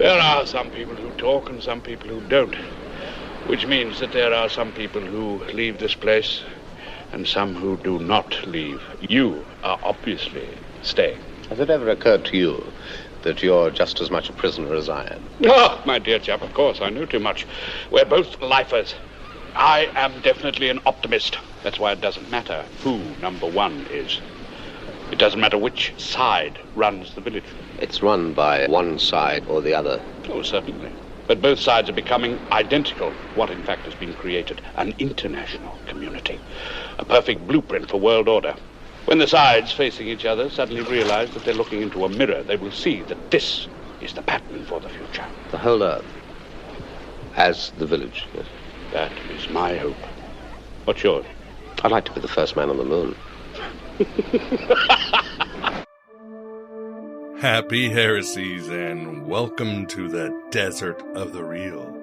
There are some people who talk and some people who don't, which means that there are some people who leave this place and some who do not leave. You are obviously staying. Has it ever occurred to you that you're just as much a prisoner as I am? Oh, my dear chap, of course, I know too much. We're both lifers. I am definitely an optimist. That's why it doesn't matter who number one is. It doesn't matter which side runs the village. It's run by one side or the other. Oh, certainly. But both sides are becoming identical. What, in fact, has been created? An international community. A perfect blueprint for world order. When the sides facing each other suddenly realize that they're looking into a mirror, they will see that this is the pattern for the future. The whole Earth. As the village, yes. That is my hope. What's yours? I'd like to be the first man on the moon. Happy heresies and welcome to the desert of the real.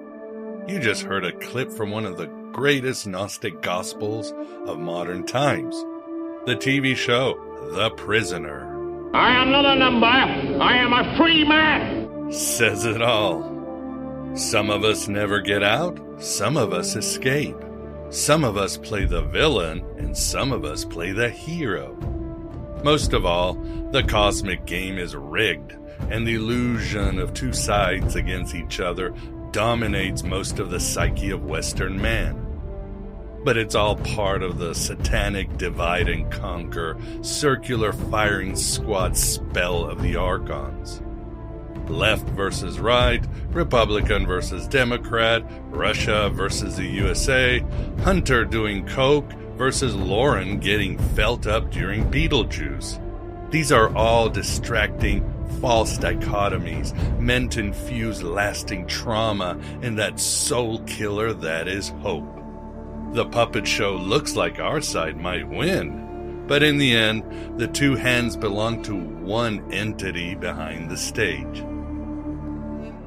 You just heard a clip from one of the greatest Gnostic gospels of modern times. The TV show, The Prisoner. I am not a number. I am a free man. Says it all. Some of us never get out. Some of us escape. Some of us play the villain, and some of us play the hero. Most of all, the cosmic game is rigged, and the illusion of two sides against each other dominates most of the psyche of Western man. But it's all part of the satanic divide and conquer, circular firing squad spell of the Archons. Left versus right, Republican versus Democrat, Russia versus the USA, Hunter doing coke versus Lauren getting felt up during Beetlejuice. These are all distracting, false dichotomies meant to infuse lasting trauma in that soul killer that is hope. The puppet show looks like our side might win, but in the end, the two hands belong to one entity behind the stage.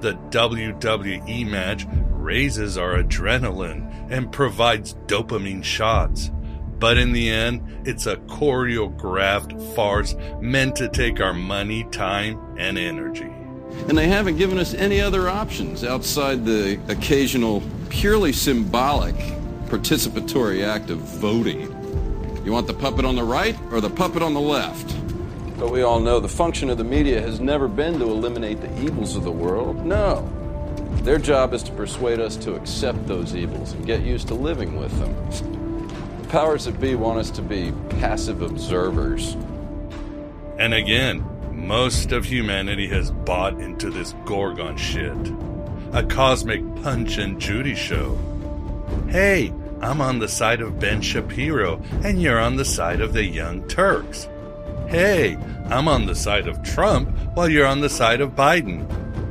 The WWE match raises our adrenaline and provides dopamine shots. But in the end, it's a choreographed farce meant to take our money, time, and energy. And they haven't given us any other options outside the occasional purely symbolic participatory act of voting. You want the puppet on the right or the puppet on the left? But we all know the function of the media has never been to eliminate the evils of the world. No. Their job is to persuade us to accept those evils and get used to living with them. The powers that be want us to be passive observers. And again, most of humanity has bought into this Gorgon shit. A cosmic Punch and Judy show. Hey, I'm on the side of Ben Shapiro, and you're on the side of the Young Turks. Hey, I'm on the side of Trump while you're on the side of Biden.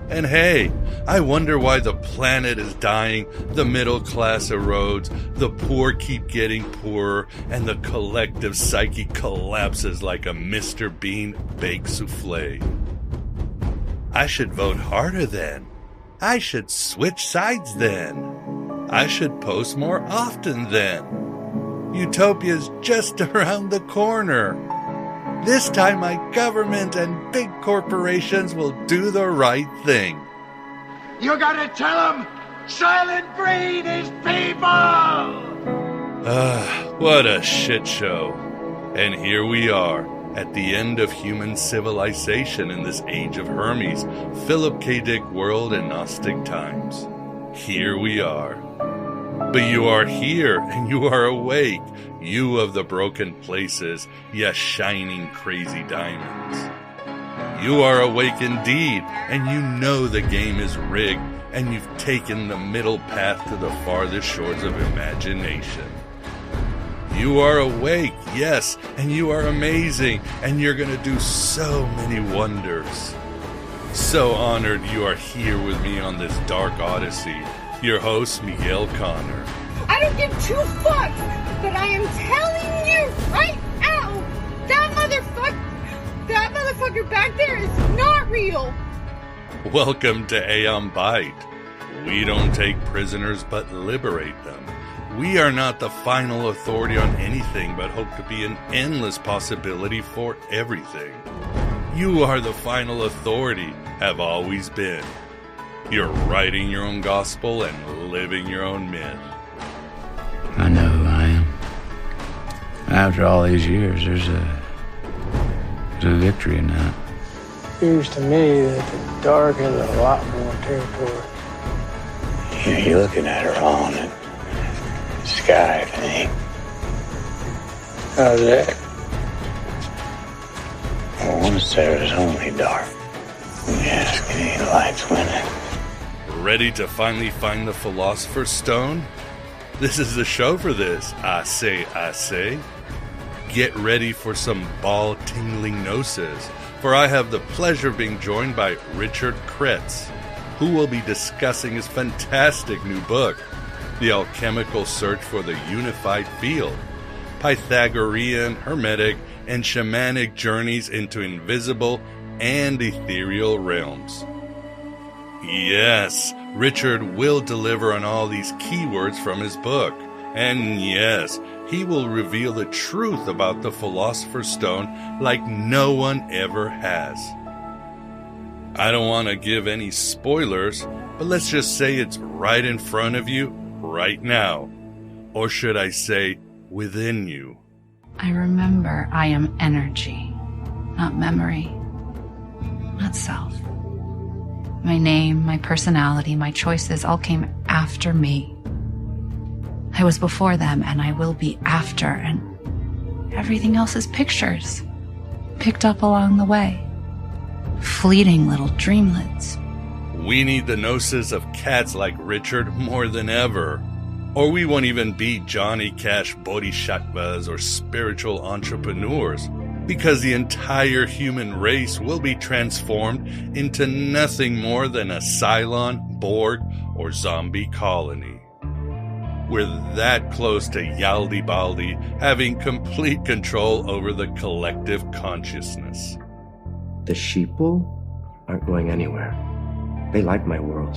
And hey, I wonder why the planet is dying, the middle class erodes, the poor keep getting poorer, and the collective psyche collapses like a Mr. Bean baked souffle. I should vote harder then. I should switch sides then. I should post more often then. Utopia's just around the corner. This time my government and big corporations will do the right thing. You gotta tell them, Silent Breed is people! What a shit show. And here we are, at the end of human civilization in this age of Hermes, Philip K. Dick world and Gnostic times. Here we are. But you are here, and you are awake, you of the broken places, ye shining crazy diamonds. You are awake indeed, and you know the game is rigged, and you've taken the middle path to the farthest shores of imagination. You are awake, yes, and you are amazing, and you're gonna do so many wonders. So honored you are here with me on this dark odyssey. Your host, Miguel Connor. I don't give two fucks, but I am telling you right now, that motherfucker back there is not real. Welcome to Aeon Bite. We don't take prisoners but liberate them. We are not the final authority on anything but hope to be an endless possibility for everything. You are the final authority, have always been. You're writing your own gospel and living your own myth. I know who I am. After all these years, there's a victory in that. Seems to me that the dark has a lot more territory. You're looking at her on the sky thing. How's that? Well, once there was only dark. Yes, any light's winning. Ready to finally find the Philosopher's Stone? This is the show for this, I say. Get ready for some ball-tingling gnosis, for I have the pleasure of being joined by Richard Kretz, who will be discussing his fantastic new book, The Alchemical Search for the Unified Field, Pythagorean, Hermetic, and Shamanic Journeys into Invisible and Ethereal Realms. Yes, Richard will deliver on all these keywords from his book. And yes, he will reveal the truth about the Philosopher's Stone like no one ever has. I don't want to give any spoilers, but let's just say it's right in front of you right now. Or should I say, within you. I remember I am energy, not memory, not self. My name, my personality, my choices all came after me. I was before them and I will be after, and everything else is pictures, picked up along the way. Fleeting little dreamlets. We need the gnosis of cats like Richard more than ever. Or we won't even be Johnny Cash bodhisattvas or spiritual entrepreneurs, because the entire human race will be transformed into nothing more than a Cylon, Borg, or zombie colony. We're that close to Yaldi-Baldi having complete control over the collective consciousness. The sheeple aren't going anywhere. They like my world.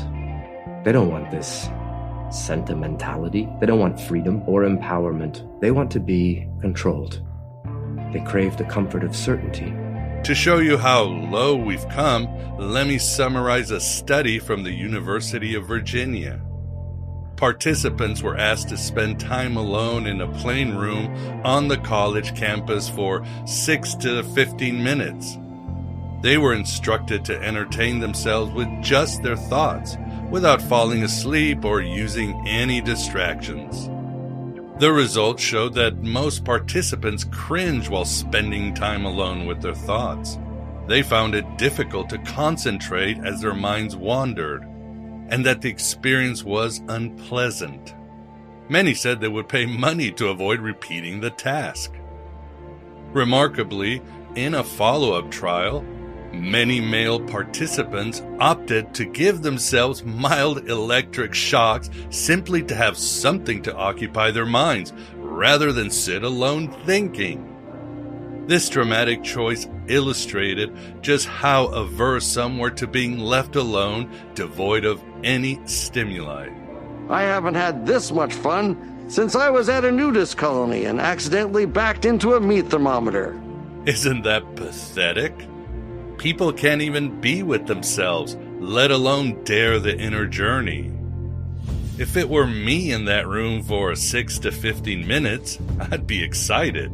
They don't want this sentimentality. They don't want freedom or empowerment. They want to be controlled. They crave the comfort of certainty. To show you how low we've come, let me summarize a study from the University of Virginia. Participants were asked to spend time alone in a plain room on the college campus for 6 to 15 minutes. They were instructed to entertain themselves with just their thoughts, without falling asleep or using any distractions. The results showed that most participants cringed while spending time alone with their thoughts. They found it difficult to concentrate as their minds wandered, and that the experience was unpleasant. Many said they would pay money to avoid repeating the task. Remarkably, in a follow-up trial, many male participants opted to give themselves mild electric shocks simply to have something to occupy their minds, rather than sit alone thinking. This dramatic choice illustrated just how averse some were to being left alone, devoid of any stimuli. I haven't had this much fun since I was at a nudist colony and accidentally backed into a meat thermometer. Isn't that pathetic? People can't even be with themselves, let alone dare the inner journey. If it were me in that room for 6 to 15 minutes, I'd be excited.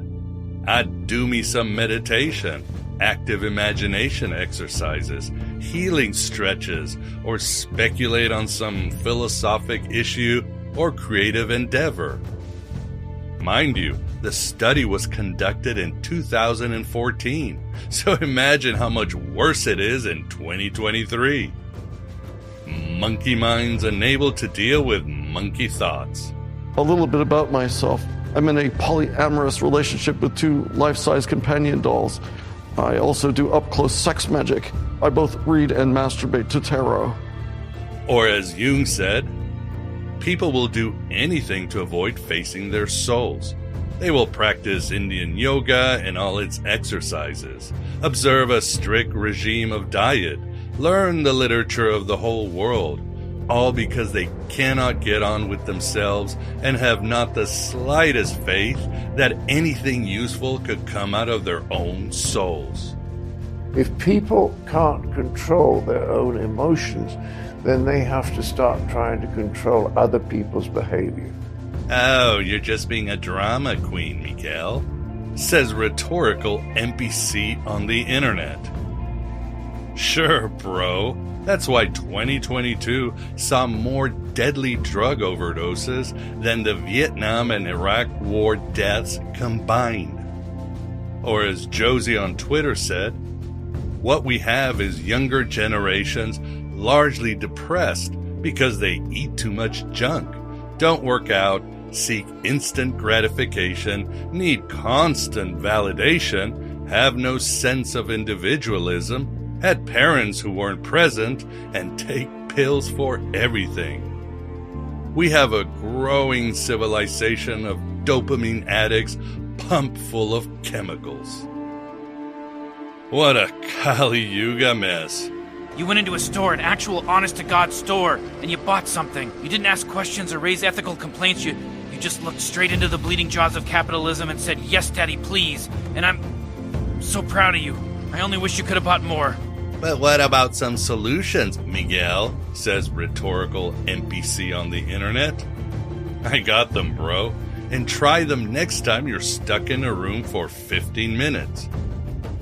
I'd do me some meditation, active imagination exercises, healing stretches, or speculate on some philosophic issue or creative endeavor. Mind you, the study was conducted in 2014, so imagine how much worse it is in 2023. Monkey minds unable to deal with monkey thoughts. A little bit about myself. I'm in a polyamorous relationship with 2 life-size companion dolls. I also do up-close sex magic. I both read and masturbate to tarot. Or as Jung said, people will do anything to avoid facing their souls. They will practice Indian yoga and all its exercises, observe a strict regime of diet, learn the literature of the whole world, all because they cannot get on with themselves and have not the slightest faith that anything useful could come out of their own souls. If people can't control their own emotions, then they have to start trying to control other people's behavior. Oh, you're just being a drama queen, Miguel, says rhetorical NPC on the internet. Sure, bro. That's why 2022 saw more deadly drug overdoses than the Vietnam and Iraq war deaths combined. Or as Josie on Twitter said, what we have is younger generations largely depressed because they eat too much junk, don't work out, seek instant gratification, need constant validation, have no sense of individualism, had parents who weren't present, and take pills for everything. We have a growing civilization of dopamine addicts pumped full of chemicals. What a Kali Yuga mess. You went into a store, an actual honest-to-God store, and you bought something. You didn't ask questions or raise ethical complaints. You just looked straight into the bleeding jaws of capitalism and said, "Yes, Daddy, please." And I'm so proud of you. I only wish you could have bought more. But what about some solutions, Miguel? Says rhetorical NPC on the internet. I got them, bro. And try them next time you're stuck in a room for 15 minutes.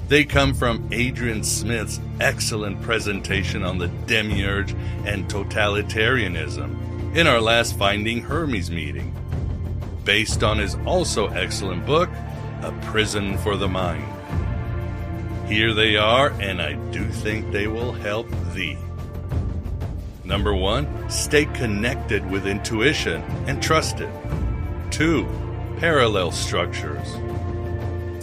They come from Adrian Smith's excellent presentation on the demiurge and totalitarianism in our last Finding Hermes meeting, based on his also excellent book, A Prison for the Mind. Here they are, and I do think they will help thee. Number 1, stay connected with intuition and trust it. 2, parallel structures.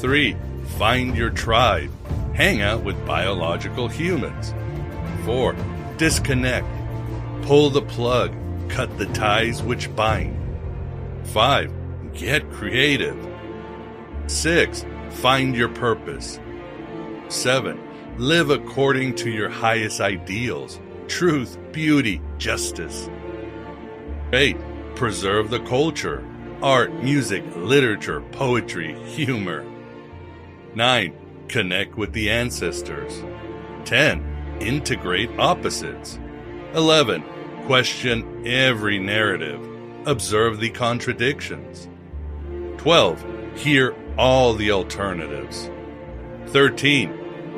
3, find your tribe. Hang out with biological humans. 4, disconnect. Pull the plug. Cut the ties which bind. 5, get creative. 6, find your purpose. 7, live according to your highest ideals. Truth, beauty, justice. 8, preserve the culture. Art, music, literature, poetry, humor. 9, connect with the ancestors. 10, integrate opposites. 11, question every narrative. Observe the contradictions. 12, hear all the alternatives. 13,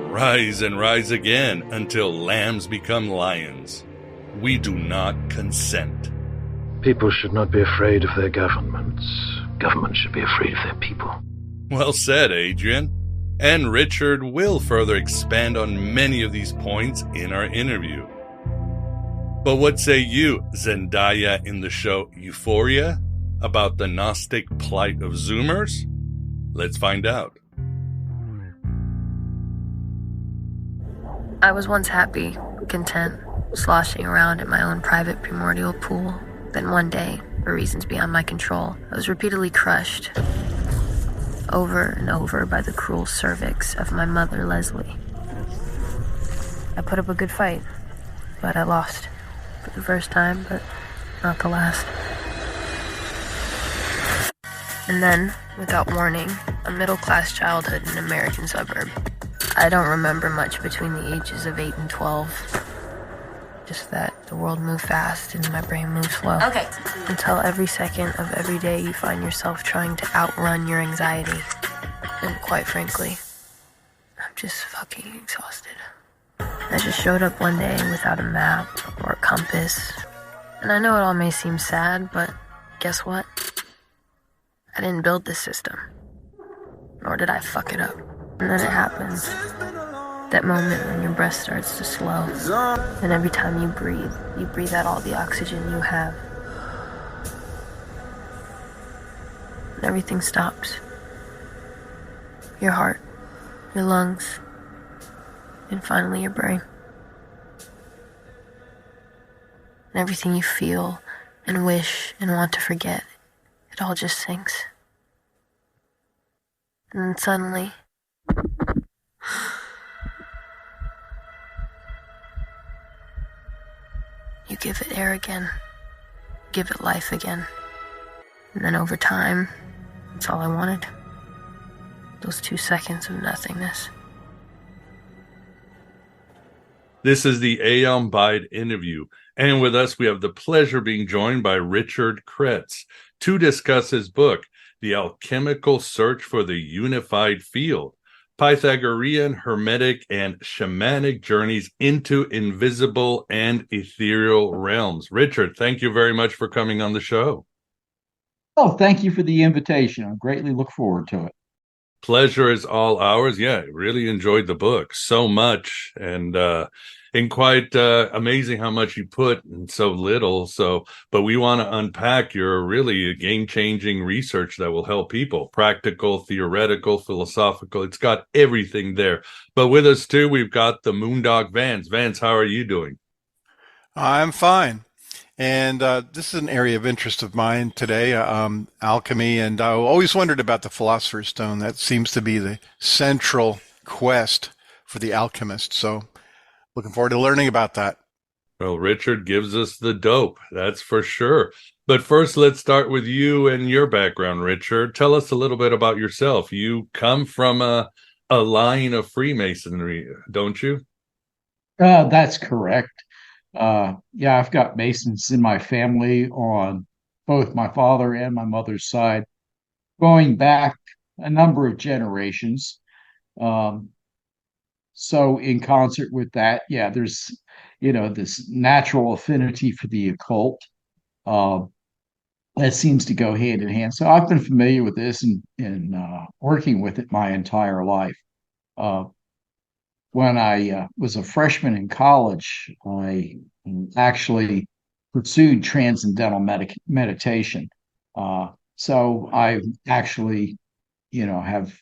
rise and rise again until lambs become lions. We do not consent. People should not be afraid of their governments. Governments should be afraid of their people. Well said, Adrian. And Richard will further expand on many of these points in our interview. But what say you, Zendaya, in the show Euphoria, about the Gnostic plight of Zoomers? Let's find out. I was once happy, content, sloshing around in my own private primordial pool. Then one day, for reasons beyond my control, I was repeatedly crushed over and over by the cruel cervix of my mother, Leslie. I put up a good fight, but I lost. For the first time, but not the last. And then, without warning, a middle-class childhood in an American suburb. I don't remember much between the ages of 8 and 12. Just that the world moved fast and my brain moved slow. Okay. Until every second of every day you find yourself trying to outrun your anxiety. And quite frankly, I'm just fucking exhausted. I just showed up one day without a map or a compass. And I know it all may seem sad, but guess what? I didn't build this system. Nor did I fuck it up. And then it happens. That moment when your breath starts to slow. And every time you breathe out all the oxygen you have. And everything stops. Your heart, your lungs, and finally your brain. And everything you feel and wish and want to forget, it all just sinks. And then suddenly, you give it air again, give it life again. And then over time, that's all I wanted. Those 2 seconds of nothingness. This is the Aeon Bide interview. And with us, we have the pleasure of being joined by Richard Kretz to discuss his book, The Alchemical Search for the Unified Field, Pythagorean, Hermetic, and Shamanic Journeys into Invisible and Ethereal Realms. Richard, thank you very much for coming on the show. Oh, thank you for the invitation. I greatly look forward to it. Pleasure is all ours. Yeah, really enjoyed the book so much, and quite amazing how much you put in so little. But we want to unpack your really game-changing research that will help people. Practical, theoretical, philosophical. It's got everything there. But with us too, we've got the Moondog Vance. Vance, how are you doing? I'm fine. And this is an area of interest of mine today, alchemy. And I always wondered about the Philosopher's Stone. That seems to be the central quest for the alchemist. So looking forward to learning about that. Well, Richard gives us the dope, that's for sure. But first, let's start with you and your background, Richard. Tell us a little bit about yourself. You come from a line of Freemasonry, don't you? That's correct. Yeah, I've got Masons in my family on both my father and my mother's side, going back a number of generations. So in concert with that, yeah, there's, this natural affinity for the occult that seems to go hand in hand. So I've been familiar with this and working with it my entire life. When I was a freshman in college, I actually pursued transcendental meditation. So I actually, have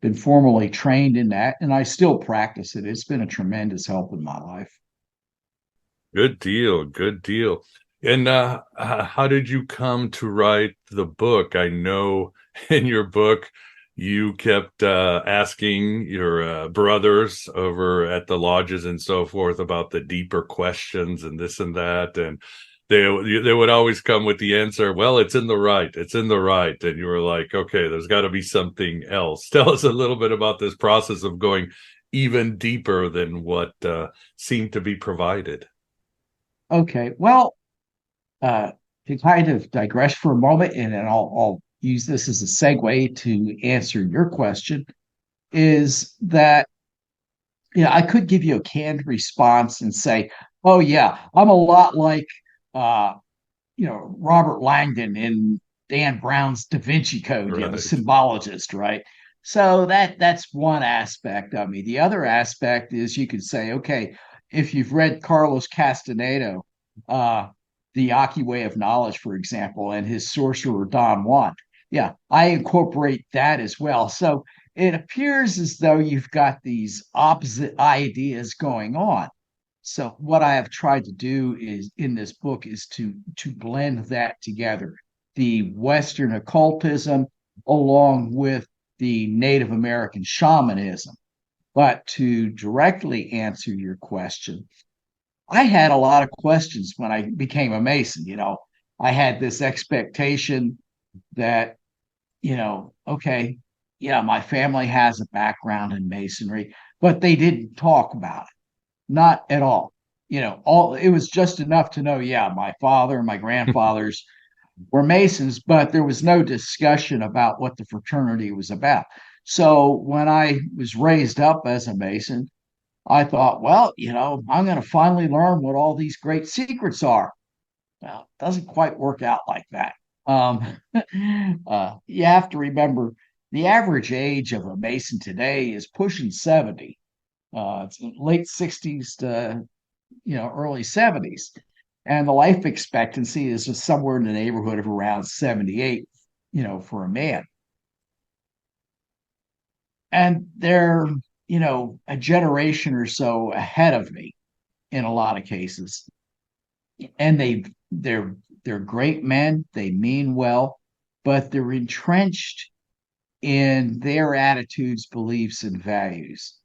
been formally trained in that, and I still practice it. It's been a tremendous help in my life. Good deal. Good deal. And how did you come to write the book? I know in your book, you kept asking your brothers over at the lodges and so forth about the deeper questions and this and that. And they would always come with the answer, well, it's in the right. It's in the right. And you were like, okay, there's got to be something else. Tell us a little bit about this process of going even deeper than what seemed to be provided. Okay. Well, to kind of digress for a moment, and then I'll use this as a segue to answer your question, is that I could give you a canned response and say, oh yeah, I'm a lot like Robert Langdon in Dan Brown's Da Vinci Code, Right. the symbologist, right? So that's one aspect of me. The other aspect is you could say, okay, if you've read Carlos Castaneda, the Aki Way of Knowledge, for example, and his sorcerer Don Juan, yeah, I incorporate that as well. So it appears as though you've got these opposite ideas going on. So what I have tried to do is in this book is to blend that together, the Western occultism along with the Native American shamanism. But to directly answer your question, I had a lot of questions when I became a Mason. I had this expectation that, okay, yeah, my family has a background in Masonry, but they didn't talk about it. Not at all. It was just enough to know, yeah, my father and my grandfathers were Masons, but there was no discussion about what the fraternity was about. So when I was raised up as a Mason, I thought, well, I'm going to finally learn what all these great secrets are. Well, it doesn't quite work out like that. You have to remember the average age of a Mason today is pushing 70. It's late 60s to early 70s, and the life expectancy is just somewhere in the neighborhood of around 78, for a man. And they're a generation or so ahead of me in a lot of cases, and they're great men. They mean well, but they're entrenched in their attitudes, beliefs, and values.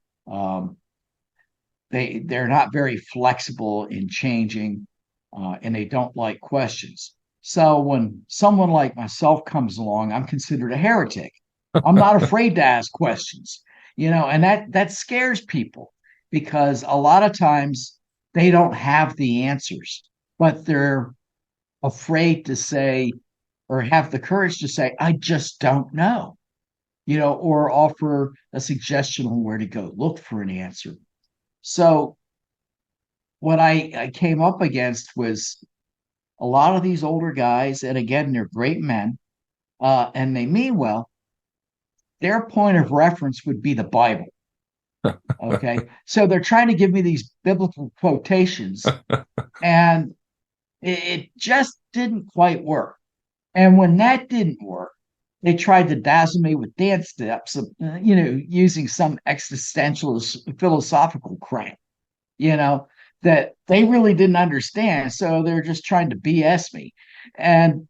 They're not very flexible in changing, and they don't like questions. So when someone like myself comes along, I'm considered a heretic. I'm not afraid to ask questions, and that scares people. because a lot of times they don't have the answers, but they're afraid to say or have the courage to say, I just don't know, or offer a suggestion on where to go look for an answer. So what I came up against was a lot of these older guys, and again, they're great men, and they mean well. Their point of reference would be the Bible. Okay. So they're trying to give me these biblical quotations, and it just didn't quite work. And when that didn't work, they tried to dazzle me with dance steps, using some existentialist philosophical crap, that they really didn't understand. So they're just trying to BS me. And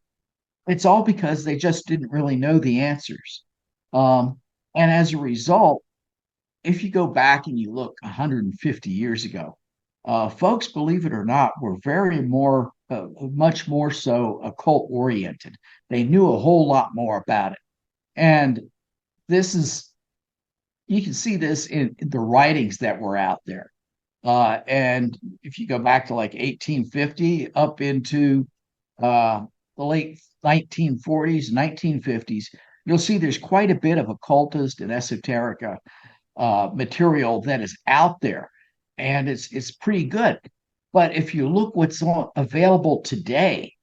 it's all because they just didn't really know the answers. And as a result, if you go back and you look 150 years ago, folks, believe it or not, were much more so occult oriented. They knew a whole lot more about it. And you can see this in the writings that were out there. And if you go back to like 1850 up into the late 1940s, 1950s, you'll see there's quite a bit of occultist and esoteric material that is out there, and it's pretty good. But if you look what's available today,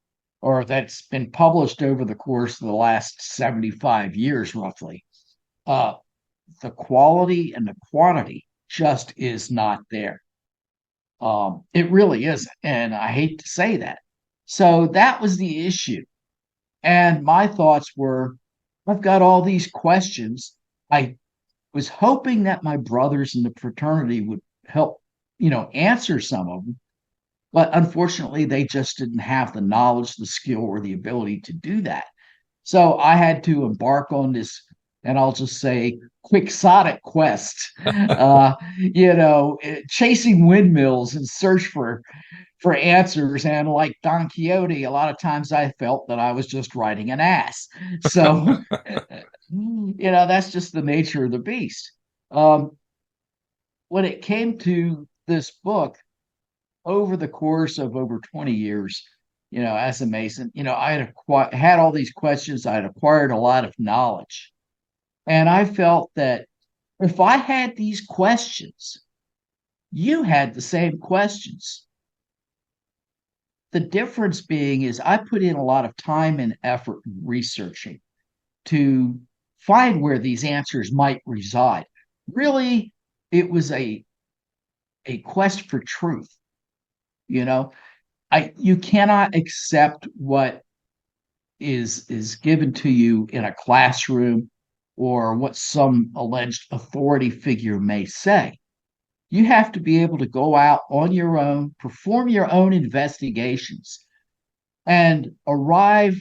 or that's been published over the course of the last 75 years, roughly, the quality and the quantity just is not there. It really isn't, and I hate to say that. So that was the issue. And my thoughts were, I've got all these questions. I was hoping that my brothers in the fraternity would help, answer some of them. But unfortunately, they just didn't have the knowledge, the skill, or the ability to do that. So I had to embark on this, and I'll just say, quixotic quest, chasing windmills in search for answers. And like Don Quixote, a lot of times I felt that I was just riding an ass. So, that's just the nature of the beast. When it came to this book, over the course of over 20 years, as a Mason, I had all these questions. I had acquired a lot of knowledge. And I felt that if I had these questions, you had the same questions. The difference being is I put in a lot of time and effort researching to find where these answers might reside. Really, it was a quest for truth. You cannot accept what is given to you in a classroom or what some alleged authority figure may say. You have to be able to go out on your own, perform your own investigations, and arrive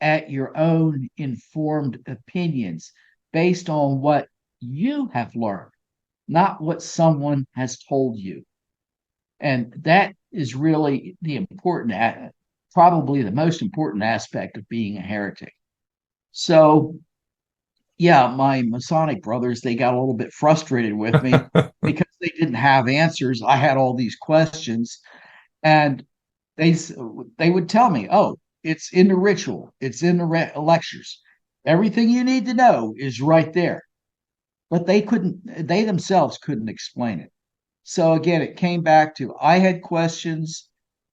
at your own informed opinions based on what you have learned, not what someone has told you. And that is really probably the most important aspect of being a heretic. So, yeah, my Masonic brothers, they got a little bit frustrated with me because they didn't have answers. I had all these questions, and they would tell me, oh, it's in the ritual. It's in the lectures. Everything you need to know is right there. But they themselves couldn't explain it. So again, it came back to, I had questions,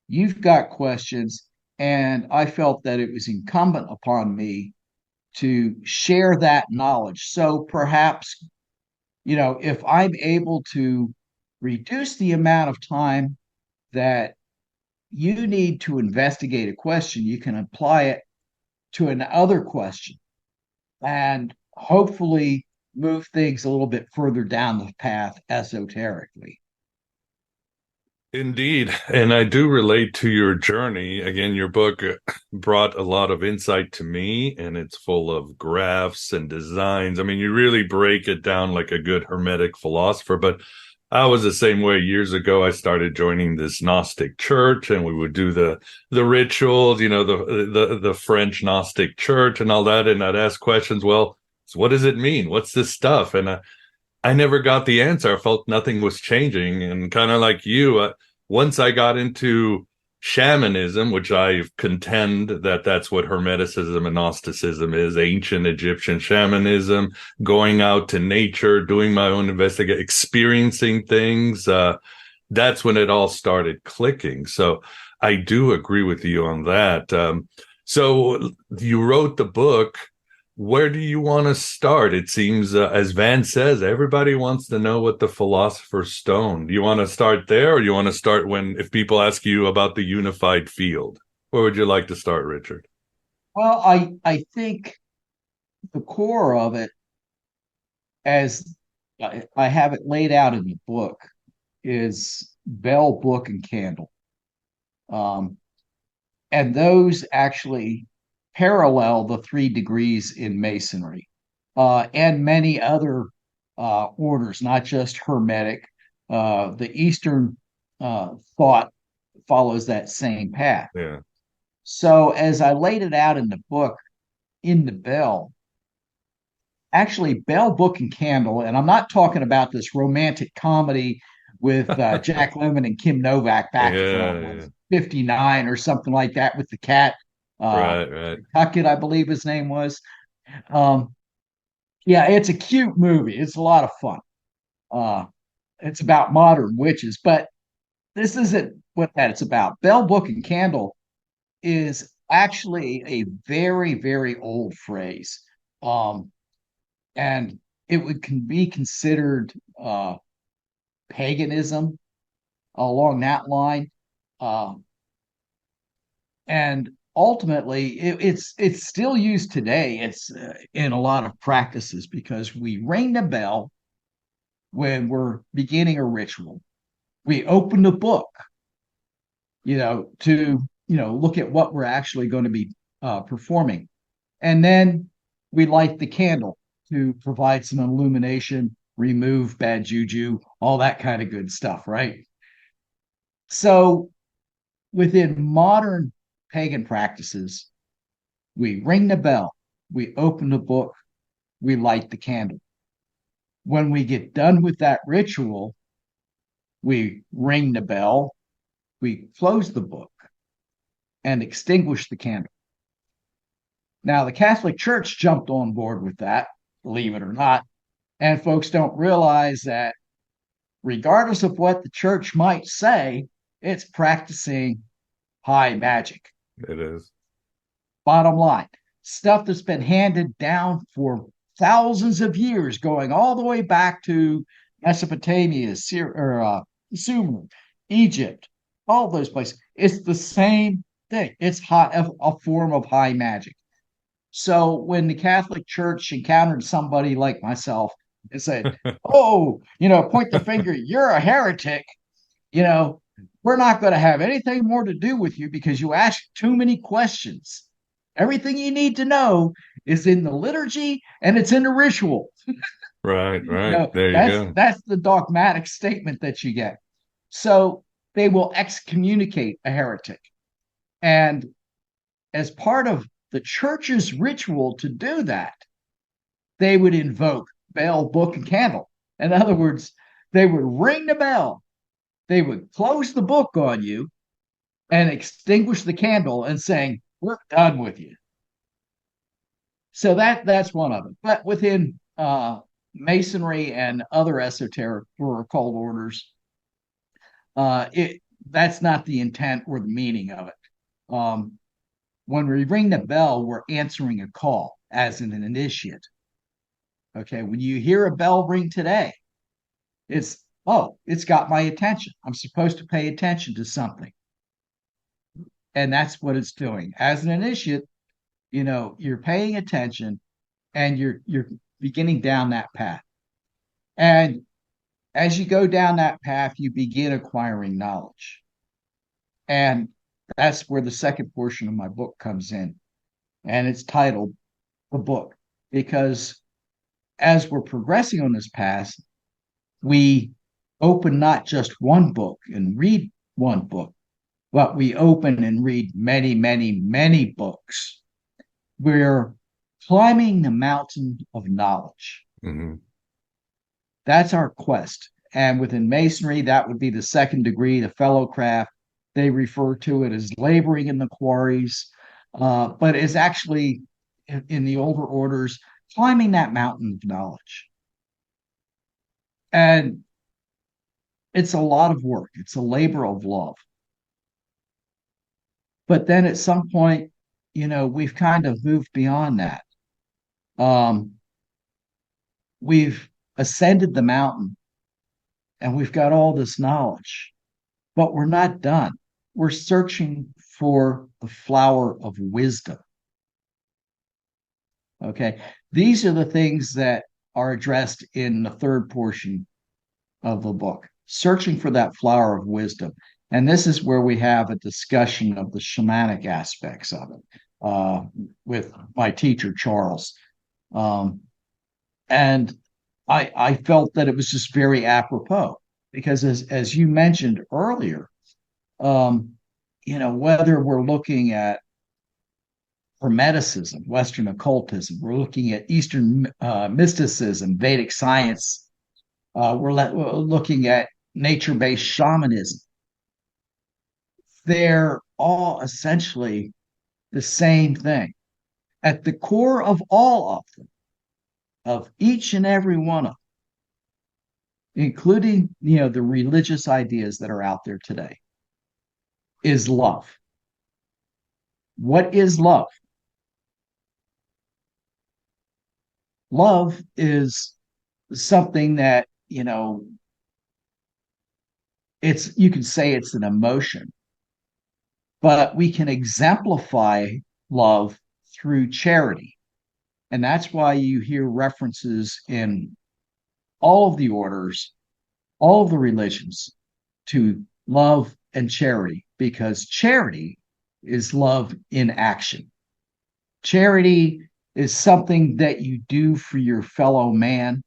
you've got questions, and I felt that it was incumbent upon me to share that knowledge. So perhaps, if I'm able to reduce the amount of time that you need to investigate a question, you can apply it to another question and hopefully move things a little bit further down the path esoterically. Indeed. And I do relate to your journey. Again, your book brought a lot of insight to me, and it's full of graphs and designs. I mean, you really break it down like a good Hermetic philosopher. But I was the same way years ago. I started joining this Gnostic church, and we would do the rituals, the French Gnostic church and all that. And I'd ask questions. Well, so what does it mean? What's this stuff? And I never got the answer. I felt nothing was changing. And kind of like you, once I got into shamanism, which I contend that that's what Hermeticism and Gnosticism is, ancient Egyptian shamanism, going out to nature, doing my own investigation, experiencing things. That's when it all started clicking. So I do agree with you on that. So you wrote the book. Where do you want to start? It seems, as Van says, everybody wants to know what the Philosopher's Stone. Do you want to start there, or do you want to start if people ask you about the unified field? Where would you like to start, Richard? Well, I think the core of it, as I have it laid out in the book, is bell, book, and candle. And those actually parallel the 3 degrees in Masonry and many other orders, not just Hermetic. The Eastern thought follows that same path. Yeah. So as I laid it out in the book, in the bell, actually bell, book, and candle, and I'm not talking about this romantic comedy with Jack Lemmon and Kim Novak back from 59 or something like that with the cat. Right. Tuckett, I believe his name was. Yeah, it's a cute movie. It's a lot of fun. It's about modern witches, but this isn't what it's about. Bell, book, and candle is actually a very, very old phrase. And it can be considered paganism along that line. And ultimately, it's still used today. It's in a lot of practices because we ring the bell when we're beginning a ritual. We open the book, to look at what we're actually going to be performing, and then we light the candle to provide some illumination, remove bad juju, all that kind of good stuff, right? So within modern pagan practices, we ring the bell, we open the book, we light the candle. When we get done with that ritual, we ring the bell, we close the book, and extinguish the candle. Now, the Catholic Church jumped on board with that, believe it or not, and folks don't realize that regardless of what the church might say, it's practicing high magic. It is. Bottom line, stuff that's been handed down for thousands of years, going all the way back to Mesopotamia, Sumer, Egypt, all those places. It's the same thing. It's a form of high magic. So when the Catholic Church encountered somebody like myself and said, "Oh, point the finger, you're a heretic," we're not going to have anything more to do with you because you ask too many questions. Everything you need to know is in the liturgy and it's in the ritual. Right. There you go. That's the dogmatic statement that you get. So they will excommunicate a heretic. And as part of the church's ritual to do that, they would invoke bell, book, and candle. In other words, they would ring the bell, they would close the book on you, and extinguish the candle and saying, "We're done with you." So that's one of them. But within Masonry and other esoteric or occult orders, that's not the intent or the meaning of it. When we ring the bell, we're answering a call as an initiate. Okay, when you hear a bell ring today, it's got my attention. I'm supposed to pay attention to something. And that's what it's doing. As an initiate, you're paying attention and you're beginning down that path. And as you go down that path, you begin acquiring knowledge. And that's where the second portion of my book comes in. And it's titled The Book, because as we're progressing on this path, we open not just one book and read one book, but we open and read many, many, many books. We're climbing the mountain of knowledge. Mm-hmm. That's our quest. And within Masonry, that would be the second degree, the fellowcraft. They refer to it as laboring in the quarries, but is actually in the older orders climbing that mountain of knowledge. And it's a lot of work. It's a labor of love. But then at some point, we've kind of moved beyond that. We've ascended the mountain and we've got all this knowledge, but we're not done. We're searching for the flower of wisdom. Okay. These are the things that are addressed in the third portion of the book, searching for that flower of wisdom. And this is where we have a discussion of the shamanic aspects of it with my teacher, Charles. And I felt that it was just very apropos because as you mentioned earlier, whether we're looking at Hermeticism, Western occultism, we're looking at Eastern mysticism, Vedic science, we're looking at nature-based shamanism. They're all essentially the same thing. At the core of all of them, of each and every one of them, including the religious ideas that are out there today, is love. What is love? Love is something that, you can say it's an emotion, but we can exemplify love through charity. And that's why you hear references in all of the orders, all of the religions to love and charity, because charity is love in action. Charity is something that you do for your fellow man,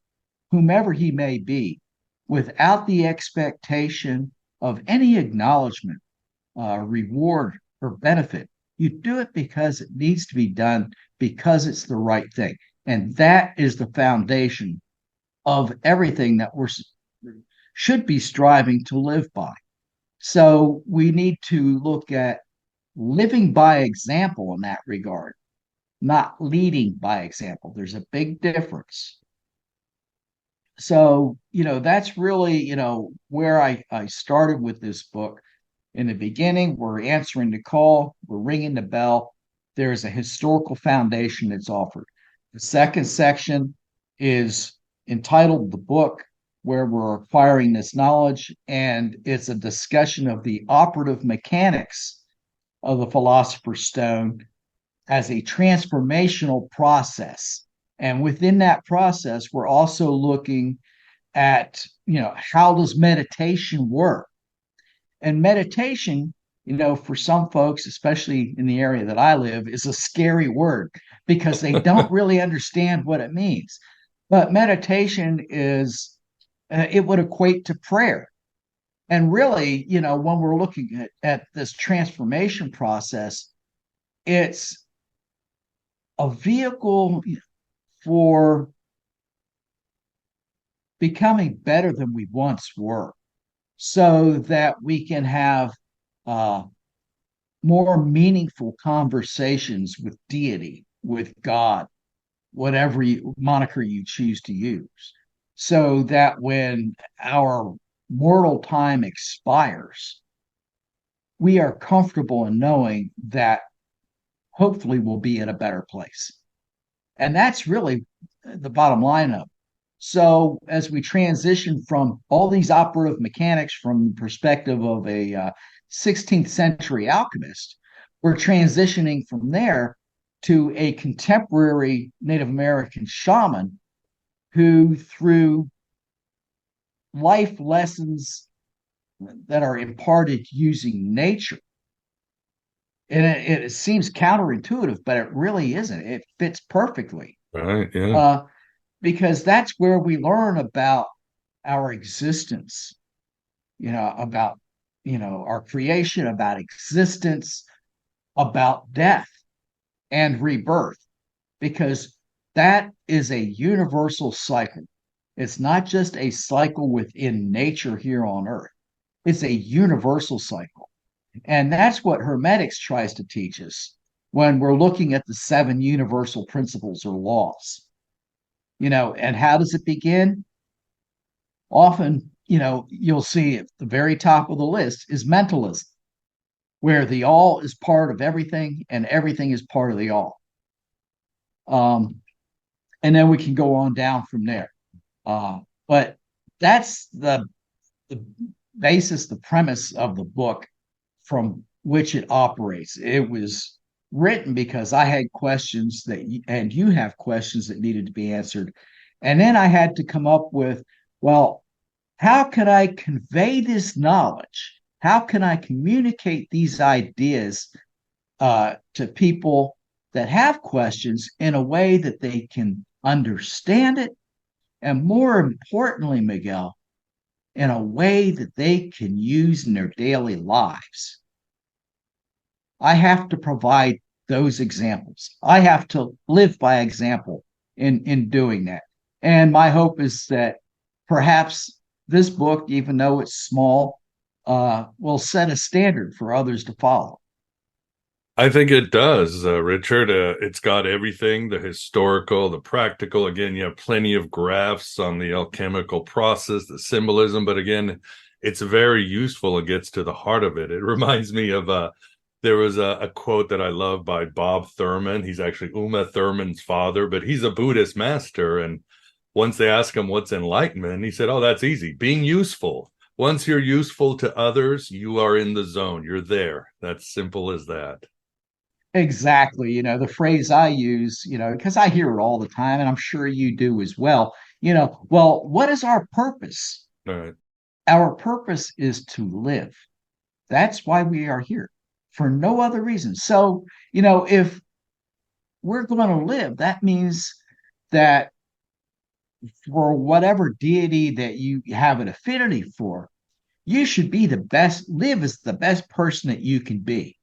whomever he may be, without the expectation of any acknowledgement, reward, or benefit. You do it because it needs to be done, because it's the right thing. And that is the foundation of everything that should be striving to live by. So we need to look at living by example in that regard, not leading by example. There's a big difference. So, that's really, where I started with this book. In the beginning, we're answering the call, we're ringing the bell. There's a historical foundation that's offered. The second section is entitled The Book, where we're acquiring this knowledge, and it's a discussion of the operative mechanics of the Philosopher's Stone as a transformational process. And within that process, we're also looking at, how does meditation work? And meditation, for some folks, especially in the area that I live, is a scary word because they don't really understand what it means. But meditation is, it would equate to prayer. And really, when we're looking at this transformation process, it's a vehicle for becoming better than we once were, so that we can have more meaningful conversations with deity, with God, whatever moniker you choose to use, so that when our mortal time expires, we are comfortable in knowing that hopefully we'll be in a better place. And that's really the bottom line of it. So as we transition from all these operative mechanics from the perspective of a 16th century alchemist, we're transitioning from there to a contemporary Native American shaman who, through life lessons that are imparted using nature, and it seems counterintuitive, but it really isn't. It fits perfectly. Right, yeah. Because that's where we learn about our existence, about, our creation, about existence, about death and rebirth, because that is a universal cycle. It's not just a cycle within nature here on Earth. It's a universal cycle. And that's what Hermetics tries to teach us when we're looking at the 7 universal principles or laws. And how does it begin? Often, you'll see at the very top of the list is mentalism, where the all is part of everything and everything is part of the all. And then we can go on down from there. But that's the basis, the premise of the book from which it operates. It was written because I had questions and you have questions that needed to be answered. And then I had to come up with, well, how can I convey this knowledge? How can I communicate these ideas to people that have questions in a way that they can understand it? And more importantly, Miguel, in a way that they can use in their daily lives. I have to provide those examples. I have to live by example in doing that. And my hope is that perhaps this book, even though it's small, will set a standard for others to follow. I think it does, Richard. It's got everything, the historical, the practical. Again, you have plenty of graphs on the alchemical process, the symbolism, but again, it's very useful. It gets to the heart of it. It reminds me of there was a quote that I love by Bob Thurman. He's actually Uma Thurman's father, but he's a Buddhist master. And once they ask him what's enlightenment, he said, oh, that's easy. Being useful. Once you're useful to others, you are in the zone. You're there. That's simple as that. Exactly. The phrase I use, because I hear it all the time, and I'm sure you do as well. Well, what is our purpose? All right. Our purpose is to live. That's why we are here, for no other reason. So, if we're going to live, that means that for whatever deity that you have an affinity for, you should be the best, live as the best person that you can be.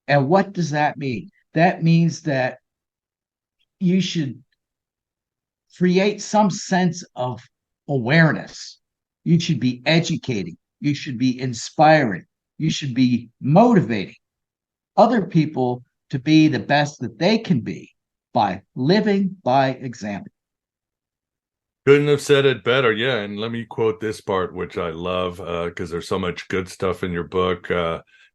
And what does that mean? That means that you should create some sense of awareness. You should be educating. You should be inspiring. You should be motivating other people to be the best that they can be by living by example. Couldn't have said it better. Yeah. And let me quote this part, which I love because there's so much good stuff in your book.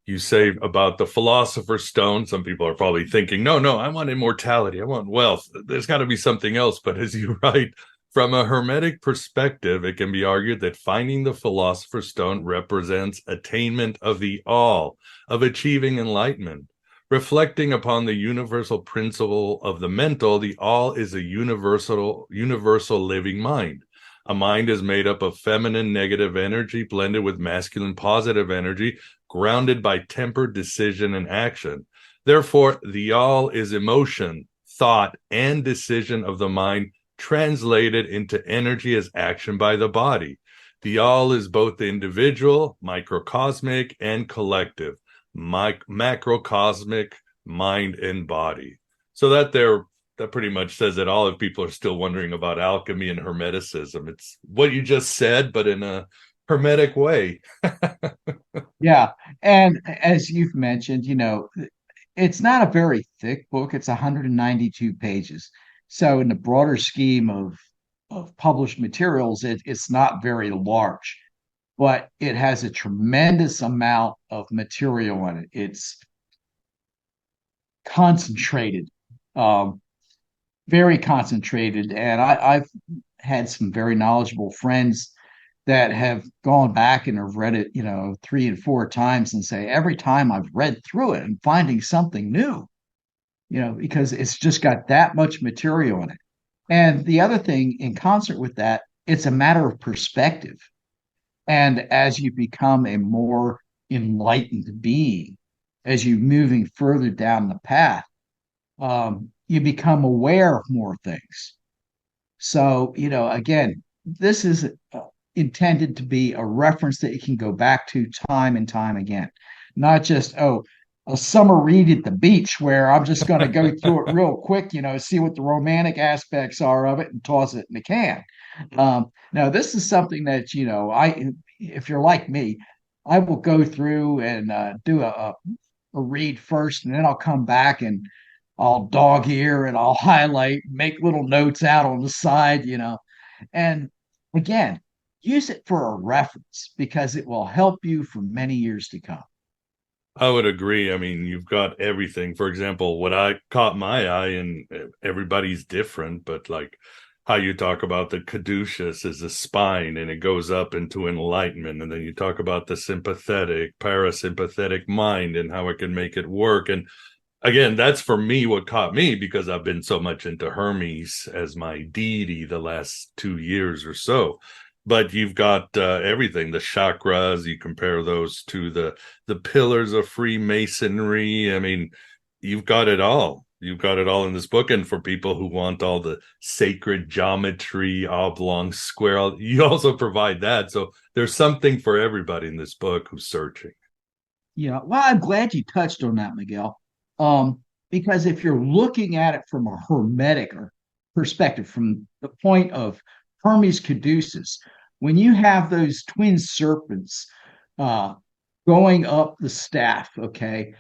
You say about the Philosopher's Stone. Some people are probably thinking, no, I want immortality. I want wealth. There's got to be something else. But as you write, from a Hermetic perspective, it can be argued that finding the Philosopher's Stone represents attainment of the all, of achieving enlightenment. Reflecting upon the universal principle of the mental, the all is a universal living mind. A mind is made up of feminine negative energy blended with masculine positive energy, grounded by temper, decision, and action. Therefore, the all is emotion, thought, and decision of the mind translated into energy as action by the body. The all is both the individual, microcosmic, and collective, macrocosmic, mind and body. So that pretty much says it all if people are still wondering about alchemy and Hermeticism. It's what you just said, but in a Hermetic way. Yeah. And as you've mentioned, it's not a very thick book. It's 192 pages. So in the broader scheme of published materials, it's not very large, but it has a tremendous amount of material in it. It's concentrated, very concentrated. And I've had some very knowledgeable friends that have gone back and have read it, 3 and 4 times and say, every time I've read through it, I'm finding something new, because it's just got that much material in it. And the other thing in concert with that, it's a matter of perspective. And as you become a more enlightened being, as you're moving further down the path, you become aware of more things. So, again, this is intended to be a reference that you can go back to time and time again, not just, a summer read at the beach where I'm just going to go through it real quick, see what the romantic aspects are of it and toss it in the can. Now, this is something that, if you're like me, I will go through and do a read first, and then I'll come back and I'll dog ear and I'll highlight, make little notes out on the side, And again, use it for a reference because it will help you for many years to come. I would agree. I mean, you've got everything. For example, what I caught my eye, and everybody's different, but like how you talk about the caduceus as a spine and it goes up into enlightenment. And then you talk about the sympathetic, parasympathetic mind and how it can make it work. And again, that's for me what caught me because I've been so much into Hermes as my deity the last 2 years or so. But you've got everything, the chakras, you compare those to the pillars of Freemasonry. I mean, you've got it all. You've got it all in this book. And for people who want all the sacred geometry, oblong, square, you also provide that. So there's something for everybody in this book who's searching. Yeah, well, I'm glad you touched on that, Miguel. Because if you're looking at it from a Hermetic perspective, from the point of Hermes caduceus, when you have those twin serpents going up the staff, okay,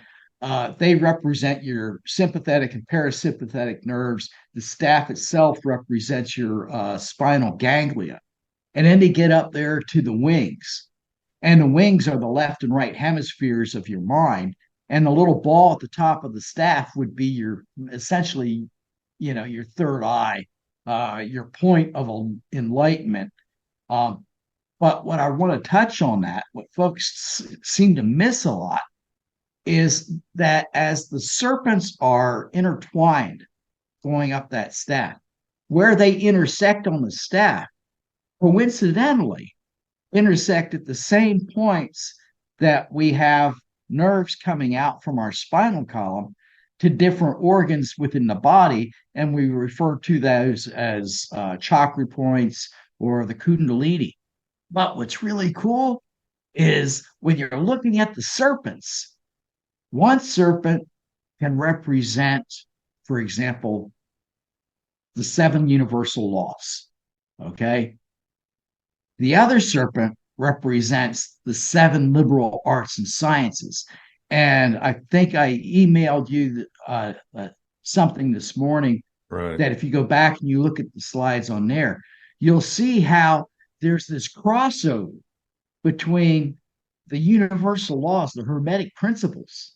they represent your sympathetic and parasympathetic nerves. The staff itself represents your spinal ganglia. And then they get up there to the wings. And the wings are the left and right hemispheres of your mind. And the little ball at the top of the staff would be your essentially, your third eye, your point of enlightenment. But what I want to touch on that, what folks seem to miss a lot, is that as the serpents are intertwined going up that staff, where they intersect on the staff, coincidentally, intersect at the same points that we have nerves coming out from our spinal column to different organs within the body, and we refer to those as chakra points or the kundalini. But what's really cool is when you're looking at the serpents, one serpent can represent, for example, the 7 universal laws, okay? The other serpent represents the 7 liberal arts and sciences. And I think I emailed you something this morning that if you go back and you look at the slides on there, you'll see how there's this crossover between the universal laws, the Hermetic principles,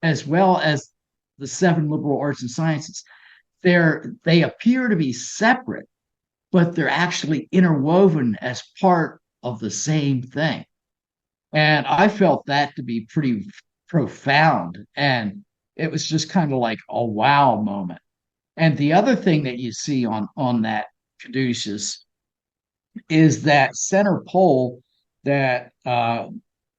as well as the 7 liberal arts and sciences. They appear to be separate, but they're actually interwoven as part of the same thing. And I felt that to be pretty profound. And it was just kind of like a wow moment. And the other thing that you see on that caduceus is that center pole that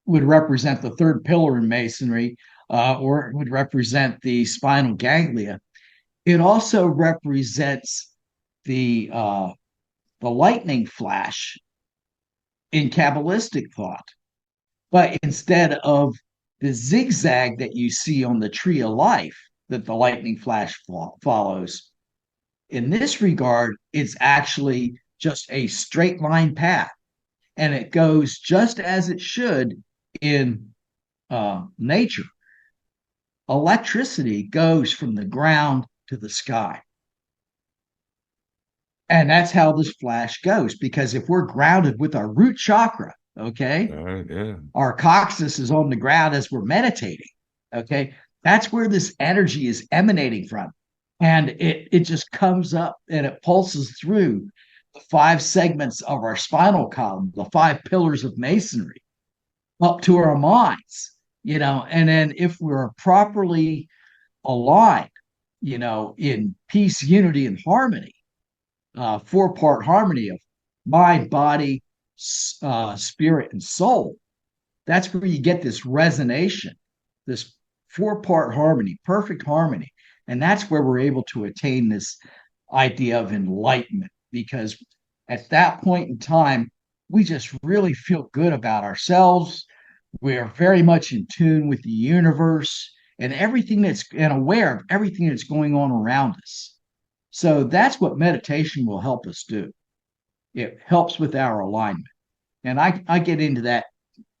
would represent the 3rd pillar in Masonry, or it would represent the spinal ganglia. It also represents the lightning flash in Kabbalistic thought. But instead of the zigzag that you see on the tree of life that the lightning flash follows, in this regard, it's actually just a straight line path. And it goes just as it should in nature. Electricity goes from the ground to the sky. And that's how this flash goes, because if we're grounded with our root chakra, okay, our coccyx is on the ground as we're meditating, okay, that's where this energy is emanating from. And it just comes up and it pulses through the 5 segments of our spinal column, the 5 pillars of Masonry, up to our minds, and then if we're properly aligned, in peace, unity, and harmony, 4-part harmony of mind, body, spirit, and soul. That's where you get this resonation, this 4-part harmony, perfect harmony. And that's where we're able to attain this idea of enlightenment, because at that point in time, we just really feel good about ourselves. We're very much in tune with the universe and aware of everything that's going on around us. So that's what meditation will help us do. It helps with our alignment. And I get into that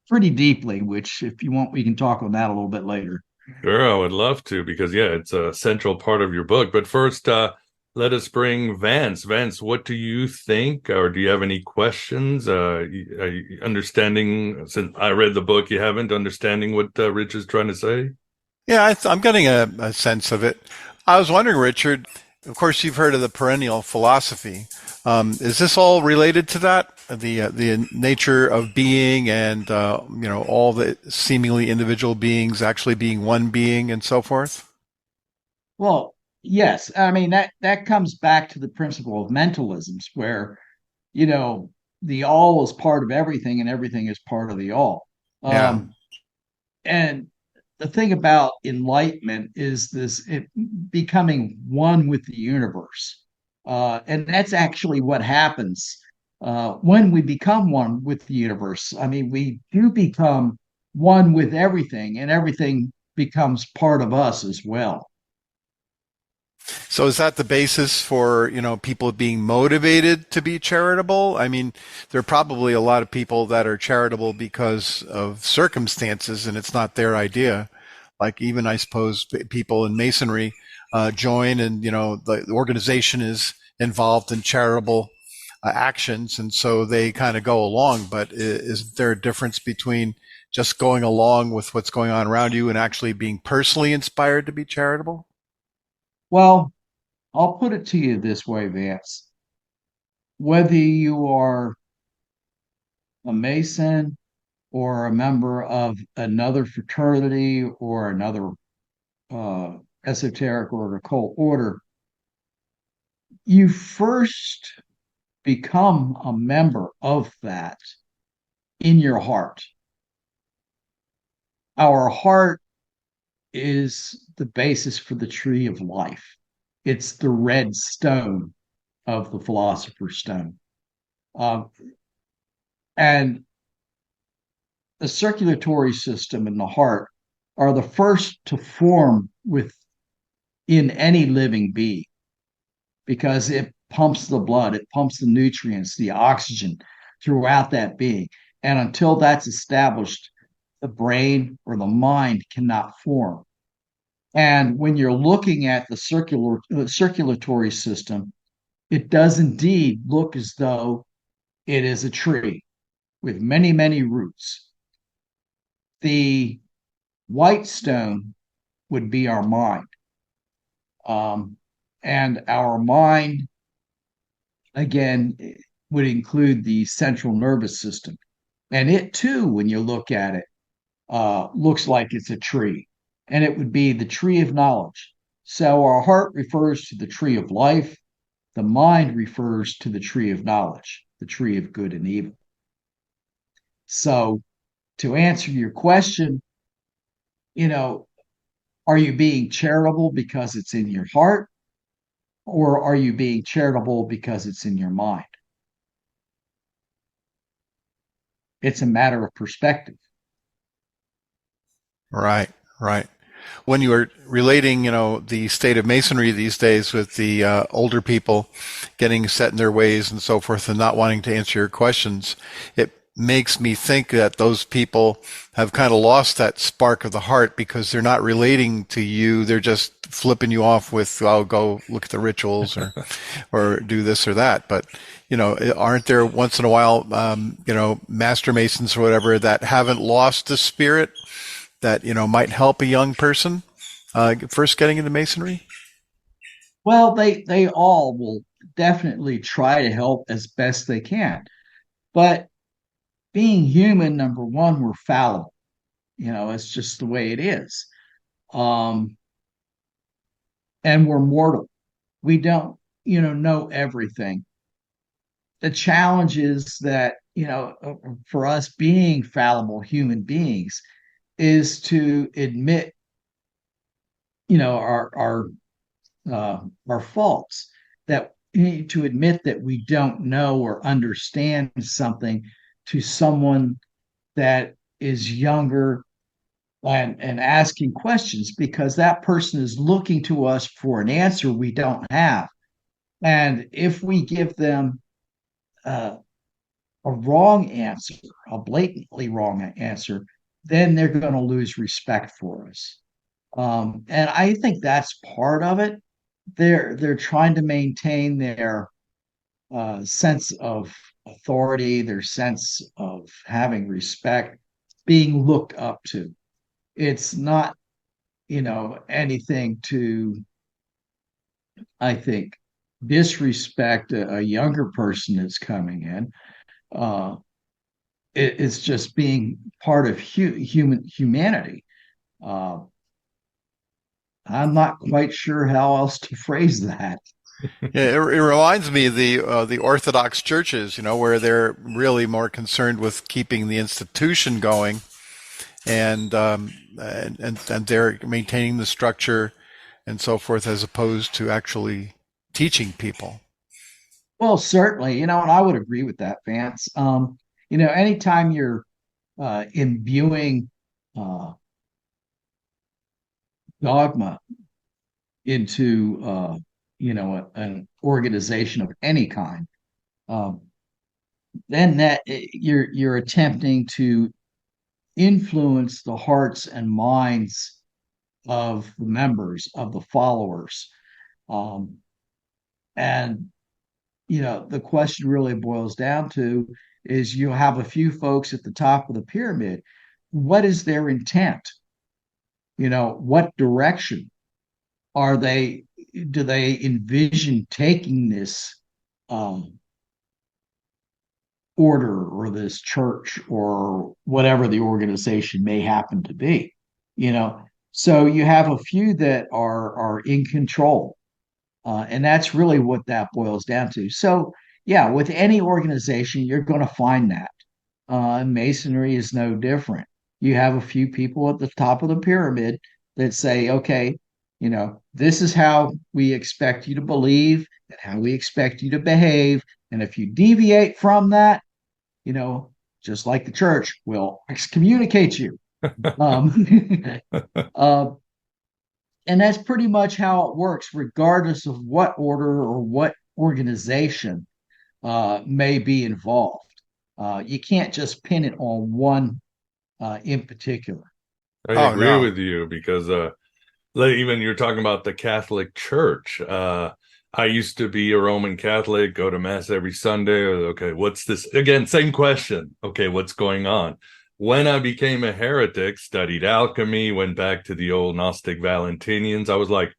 pretty deeply, which if you want, we can talk on that a little bit later. Sure, I would love to, because yeah, it's a central part of your book. But first, let us bring Vance. Vance, what do you think, or do you have any questions? Are you understanding, since I read the book, you haven't understanding what Rich is trying to say? Yeah, I'm getting a sense of it. I was wondering, Richard, of course, you've heard of the perennial philosophy. Is this all related to that? The nature of being and, all the seemingly individual beings actually being one being and so forth? Well, yes. I mean, that comes back to the principle of mentalisms, where, the all is part of everything and everything is part of the all. Yeah. And the thing about enlightenment is it becoming one with the universe. And that's actually what happens when we become one with the universe. I mean, we do become one with everything, and everything becomes part of us as well. So is that the basis for, people being motivated to be charitable? I mean, there are probably a lot of people that are charitable because of circumstances and it's not their idea. Like even, I suppose, people in Masonry join and, the organization is involved in charitable actions. And so they kind of go along. But is there a difference between just going along with what's going on around you and actually being personally inspired to be charitable? Well, I'll put it to you this way, Vance. Whether you are a Mason or a member of another fraternity or another esoteric or occult order, you first become a member of that in your heart. Our heart is the basis for the tree of life. It's the red stone of the Philosopher's Stone. And the circulatory system and the heart are the first to form in any living being, because it pumps the blood, it pumps the nutrients, the oxygen throughout that being. And until that's established, the brain or the mind cannot form. And when you're looking at the circulatory system, it does indeed look as though it is a tree with many, many roots. The white stone would be our mind. And our mind, again, would include the central nervous system. And it too, when you look at it, looks like it's a tree. And it would be the tree of knowledge. So our heart refers to the tree of life. The mind refers to the tree of knowledge, the tree of good and evil. So to answer your question, are you being charitable because it's in your heart? Or are you being charitable because it's in your mind? It's a matter of perspective. Right, right. When you are relating, the state of Masonry these days with the older people getting set in their ways and so forth and not wanting to answer your questions, it makes me think that those people have kind of lost that spark of the heart because they're not relating to you. They're just flipping you off with, "I'll go look at the rituals or do this or that." But, aren't there once in a while, master masons or whatever that haven't lost the spirit that, might help a young person first getting into Masonry? Well, they all will definitely try to help as best they can. But being human, number one, we're fallible. It's just the way it is. And we're mortal. We don't, know everything. The challenge is that, for us being fallible human beings is to admit, our faults, that to admit that we don't know or understand something to someone that is younger, and asking questions, because that person is looking to us for an answer we don't have. And if we give them a wrong answer, a blatantly wrong answer, then they're going to lose respect for us. And I think that's part of it. They're trying to maintain their sense of authority, their sense of having respect, being looked up to. It's not, anything to, I think, disrespect a younger person that's coming in. It's just being part of humanity. I'm not quite sure how else to phrase that. Yeah, it reminds me of the Orthodox churches, where they're really more concerned with keeping the institution going, and they're maintaining the structure and so forth, as opposed to actually teaching people. Well, certainly, and I would agree with that, Vance. Anytime you're imbuing dogma into an organization of any kind, then that you're attempting to influence the hearts and minds of the members, of the followers, and the question really boils down to is you have a few folks at the top of the pyramid. What is their intent? What direction do they envision taking this order or this church or whatever the organization may happen to be? So you have a few that are in control, and that's really what that boils down to. So yeah, with any organization, you're going to find that. Masonry is no different. You have a few people at the top of the pyramid that say, okay, this is how we expect you to believe and how we expect you to behave. And if you deviate from that, just like the church, we'll excommunicate you. And that's pretty much how it works, regardless of what order or what organization may be involved. You can't just pin it on one in particular. I agree with you because even you're talking about the Catholic Church. I used to be a Roman Catholic, go to Mass every Sunday. Okay, what's this? Again, same question. Okay, what's going on? When I became a heretic, studied alchemy, went back to the old Gnostic Valentinians, I was like,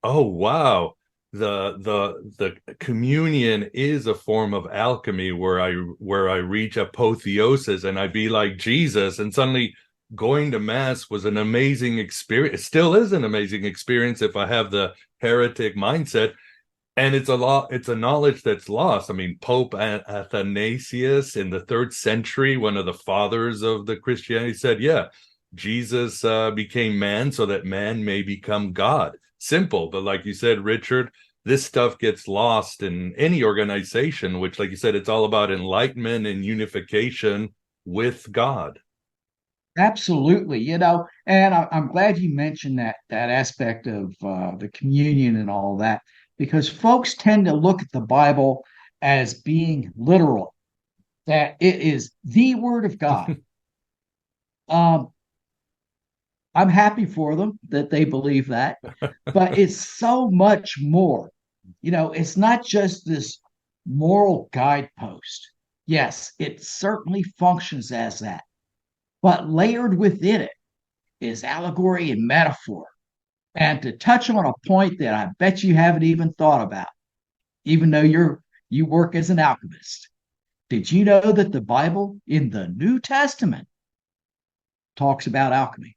oh, wow. The communion is a form of alchemy where I reach apotheosis and I be like Jesus, and suddenly going to Mass was an amazing experience. It still is an amazing experience if I have the heretic mindset. And it's a knowledge that's lost. I mean, Pope Athanasius in the 3rd century, one of the fathers of the Christianity, said, yeah, Jesus became man so that man may become God. Simple. But like you said, Richard, this stuff gets lost in any organization, which, like you said, it's all about enlightenment and unification with God. Absolutely. And I'm glad you mentioned that aspect of the communion and all that, because folks tend to look at the Bible as being literal, that it is the Word of God. I'm happy for them that they believe that, but it's so much more. It's not just this moral guidepost. Yes, it certainly functions as that, but layered within it is allegory and metaphor. And to touch on a point that I bet you haven't even thought about, even though you work as an alchemist, did you know that the Bible in the New Testament talks about alchemy?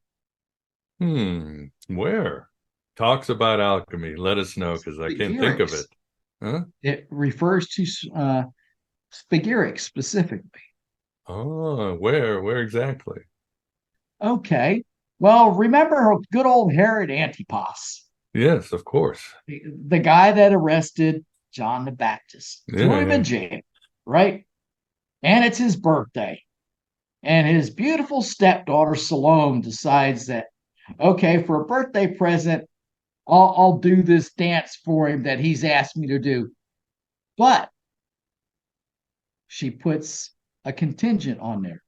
Where? Talks about alchemy. Let us know, because I can't think of it. Huh? It refers to spagyrics specifically. Oh, where exactly? Okay. Well, remember good old Herod Antipas? Yes, of course. The guy that arrested John the Baptist. Threw him in jail, right? And it's his birthday. And his beautiful stepdaughter, Salome, decides that, okay, for a birthday present, I'll do this dance for him that he's asked me to do. But she puts a contingent on there.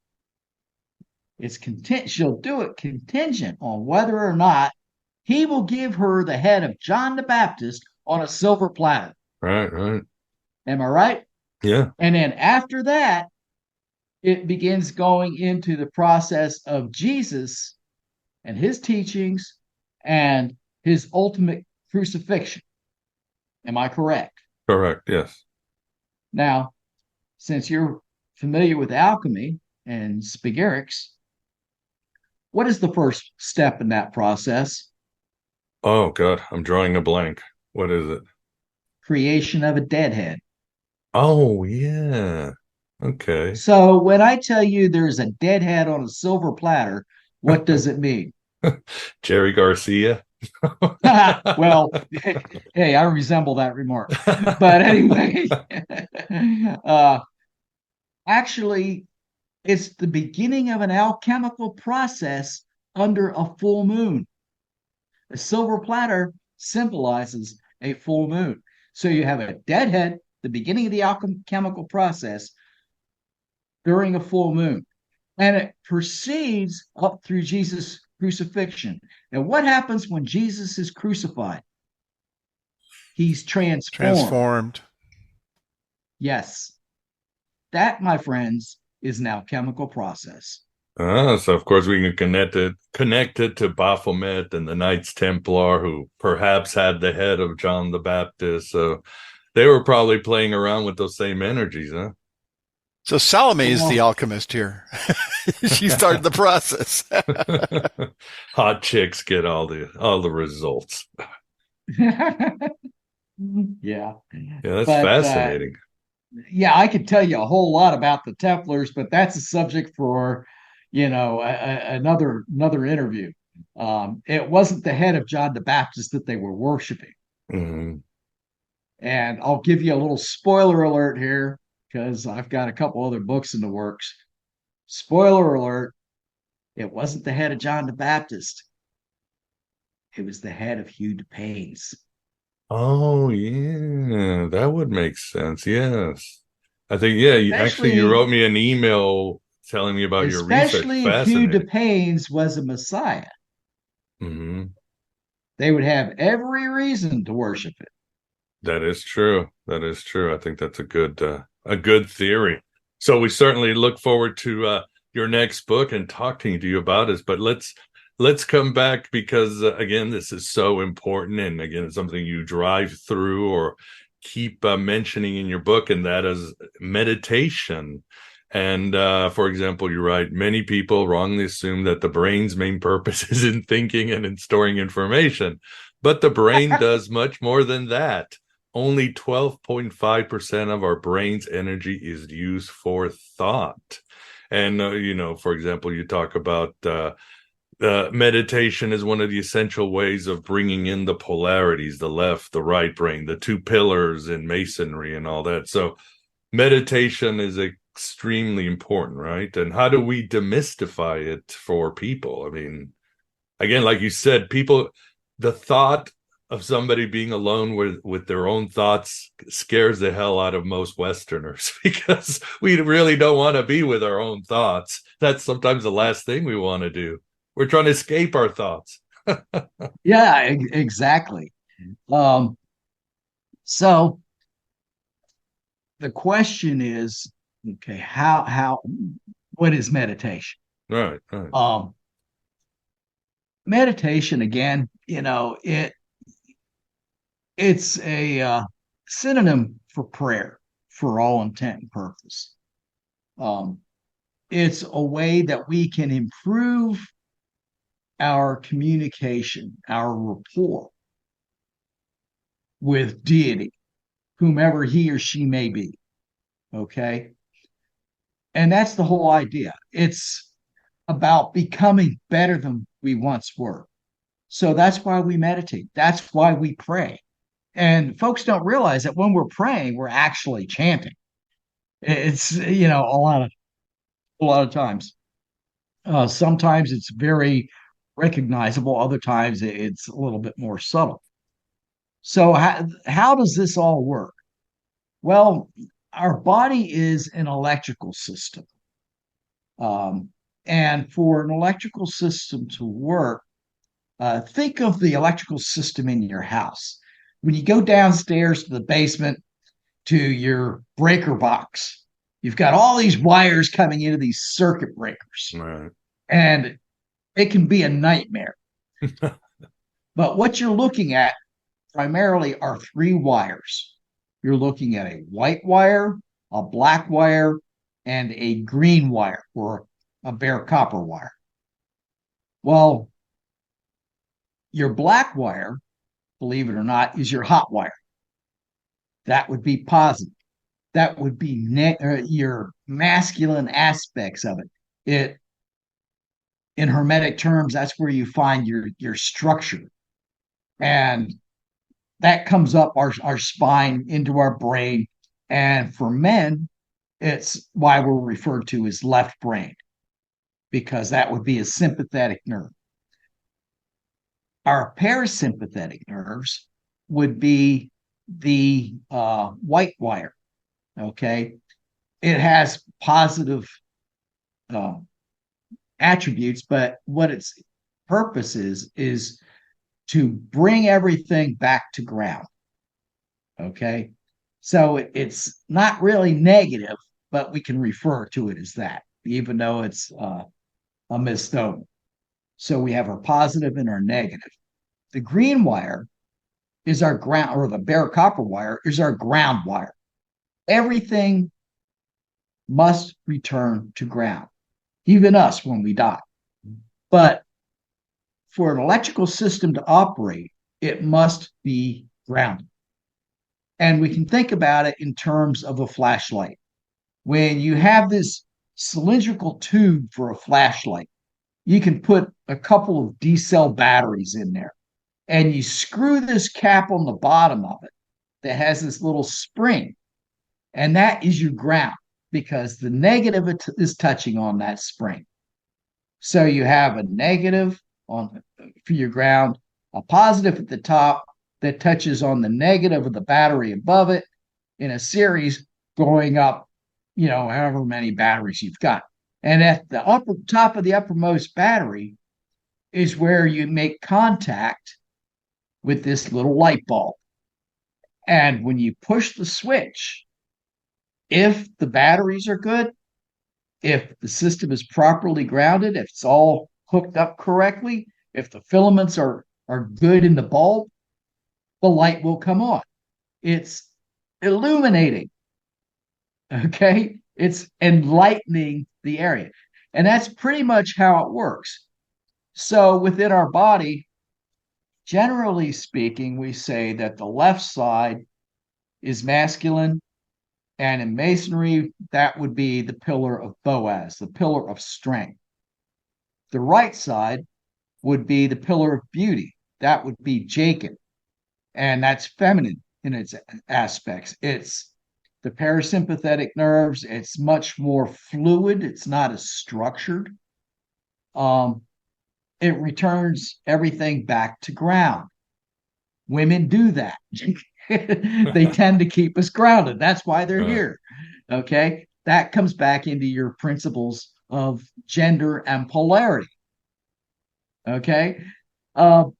It's content. She'll do it contingent on whether or not he will give her the head of John the Baptist on a silver platter. Right. Am I right? Yeah. And then after that, it begins going into the process of Jesus and his teachings and his ultimate crucifixion. Am I correct? Correct, yes. Now, since you're familiar with alchemy and spagerics, what is the first step in that process? Oh, God, I'm drawing a blank. What is it? Creation of a deadhead. Oh, yeah. Okay. So when I tell you there's a deadhead on a silver platter, what does it mean? Jerry Garcia. Well, hey, I resemble that remark. But anyway, actually, it's the beginning of an alchemical process under a full moon. A silver platter symbolizes a full moon. So you have a deadhead, the beginning of the alchemical process during a full moon. And it proceeds up through Jesus' crucifixion. Now, what happens when Jesus is crucified? He's transformed. Yes. That, my friends, is an alchemical process. So of course we can connect it to Baphomet and the Knights Templar, who perhaps had the head of John the Baptist. So they were probably playing around with those same energies, huh? So Salome is the alchemist here. She started the process. Hot chicks get all the results. Yeah, that's fascinating. Yeah, I could tell you a whole lot about the Templars, but that's a subject for, another interview. It wasn't the head of John the Baptist that they were worshiping. Mm-hmm. And I'll give you a little spoiler alert here, because I've got a couple other books in the works. Spoiler alert, it wasn't the head of John the Baptist. It was the head of Hugh DePaynes. Oh, yeah, that would make sense. Yes. I think, you wrote me an email telling me about your research. Especially if Hugh DePaynes was a Messiah. Mm-hmm. They would have every reason to worship it. That is true. I think that's a good theory. So we certainly look forward to your next book and talking to you about it. But let's come back, because again, this is so important, and again, it's something you drive through or keep mentioning in your book, and that is meditation. And for example, you write, many people wrongly assume that the brain's main purpose is in thinking and in storing information, but the brain does much more than that. Only 12.5% of our brain's energy is used for thought. And, for example, you talk about meditation is one of the essential ways of bringing in the polarities, the left, the right brain, the two pillars in Masonry and all that. So meditation is extremely important, right? And how do we demystify it for people? I mean, again, like you said, the thought of somebody being alone with their own thoughts scares the hell out of most Westerners, because we really don't want to be with our own thoughts. That's sometimes the last thing we want to do. We're trying to escape our thoughts. Yeah, exactly. So the question is, okay, what is meditation? Right. Meditation, again, it's a synonym for prayer for all intent and purpose. It's a way that we can improve our communication, our rapport with deity, whomever he or she may be. Okay. And that's the whole idea. It's about becoming better than we once were. So that's why we meditate. That's why we pray. And folks don't realize that when we're praying, we're actually chanting. It's, a lot of times. Sometimes it's very recognizable. Other times it's a little bit more subtle. So how does this all work? Well, our body is an electrical system. And for an electrical system to work, think of the electrical system in your house. When you go downstairs to the basement to your breaker box, you've got all these wires coming into these circuit breakers. Right. And it can be a nightmare. But what you're looking at primarily are three wires. You're looking at a white wire, a black wire, and a green wire, or a bare copper wire. Well, your black wire, believe it or not, is your hot wire. That would be positive. That would be your masculine aspects of it. It, in Hermetic terms, that's where you find your structure. And that comes up our spine into our brain. And for men, it's why we're referred to as left brain, because that would be a sympathetic nerve. Our parasympathetic nerves would be the white wire. Okay. It has positive attributes, but what its purpose is to bring everything back to ground. Okay. So it's not really negative, but we can refer to it as that, even though it's a misnomer. So we have our positive and our negative. The green wire is our ground, or the bare copper wire is our ground wire. Everything must return to ground, even us when we die. But for an electrical system to operate, it must be grounded. And we can think about it in terms of a flashlight. When you have this cylindrical tube for a flashlight, you can put a couple of D-cell batteries in there, and you screw this cap on the bottom of it that has this little spring, and that is your ground, because the negative is touching on that spring. So you have a negative for your ground, a positive at the top that touches on the negative of the battery above it in a series going up, however many batteries you've got. And at the top of the uppermost battery is where you make contact with this little light bulb. And when you push the switch, if the batteries are good, if the system is properly grounded, if it's all hooked up correctly, if the filaments are good in the bulb, the light will come on. It's illuminating. Okay? It's enlightening the area. And that's pretty much how it works. So within our body, generally speaking, we say that the left side is masculine, and in Masonry, that would be the pillar of Boaz, the pillar of strength. The right side would be the pillar of beauty. That would be Jacob, and that's feminine in its aspects. It's the parasympathetic nerves. It's much more fluid. It's not as structured. It returns everything back to ground. Women do that. They tend to keep us grounded. That's why they're here. Okay. That comes back into your principles of gender and polarity. Okay. And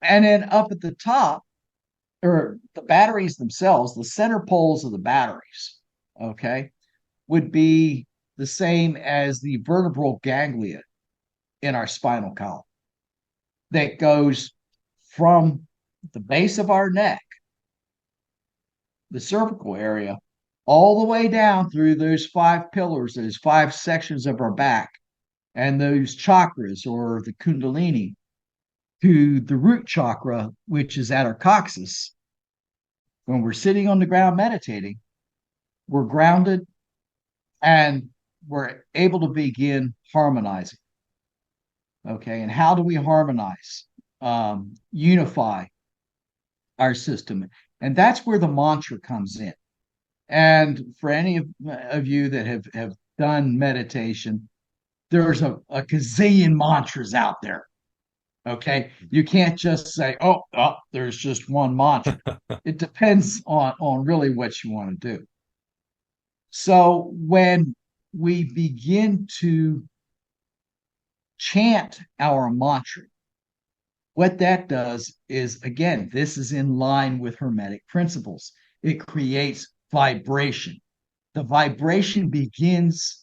then up at the top, or the batteries themselves, the center poles of the batteries, okay, would be the same as the vertebral ganglia in our spinal column that goes from the base of our neck, the cervical area, all the way down through those 5 pillars, those 5 sections of our back, and those chakras, or the kundalini, to the root chakra, which is at our coccyx. When we're sitting on the ground meditating, we're grounded and we're able to begin harmonizing. Okay, and how do we harmonize? Unify our system. And that's where the mantra comes in. And for any of you that have done meditation, there's a gazillion mantras out there. Okay, you can't just say, oh, there's just one mantra. It depends on really what you want to do. So when we begin to chant our mantra, what that does is, again, this is in line with Hermetic principles. It creates vibration. The vibration begins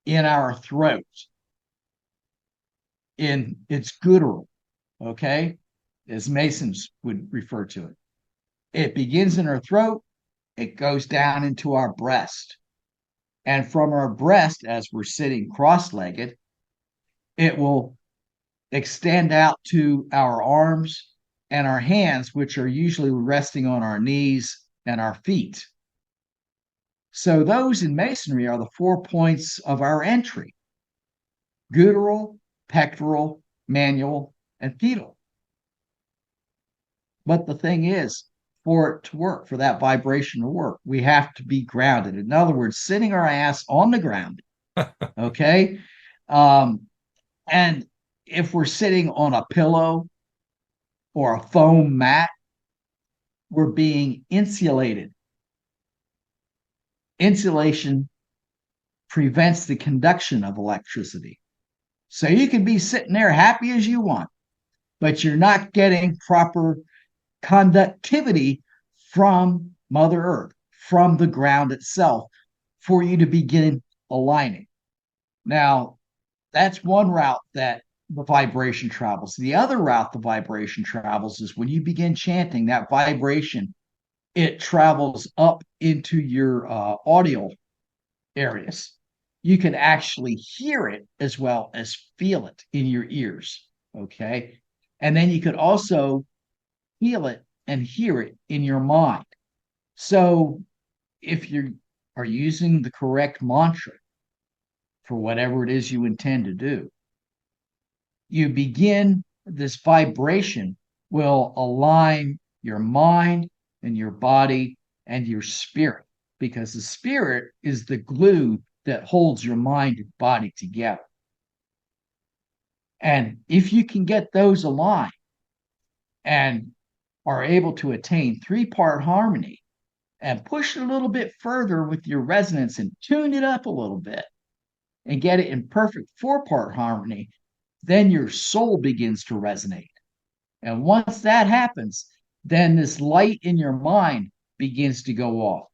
in our throat, in its guttural, okay, as Masons would refer to it. It begins in our throat, it goes down into our breast. And from our breast, as we're sitting cross-legged, it will extend out to our arms and our hands, which are usually resting on our knees and our feet. So those in Masonry are the 4 points of our entry: guttural, pectoral, manual, and pedal. But the thing is, for it to work, for that vibration to work, we have to be grounded. In other words, sitting our ass on the ground. Okay. And if we're sitting on a pillow or a foam mat, we're being insulated. Insulation prevents the conduction of electricity. So you can be sitting there happy as you want, but you're not getting proper conductivity from Mother Earth, from the ground itself, for you to begin aligning. Now, that's one route that the vibration travels. The other route the vibration travels is when you begin chanting, that vibration, it travels up into your audio areas. You can actually hear it as well as feel it in your ears, okay? And then you could also feel it and hear it in your mind. So if you are using the correct mantra for whatever it is you intend to do, you begin, this vibration will align your mind and your body and your spirit, because the spirit is the glue that holds your mind and body together. And if you can get those aligned and are able to attain 3-part harmony and push it a little bit further with your resonance and tune it up a little bit and get it in perfect 4-part harmony, then your soul begins to resonate. And once that happens, then this light in your mind begins to go off.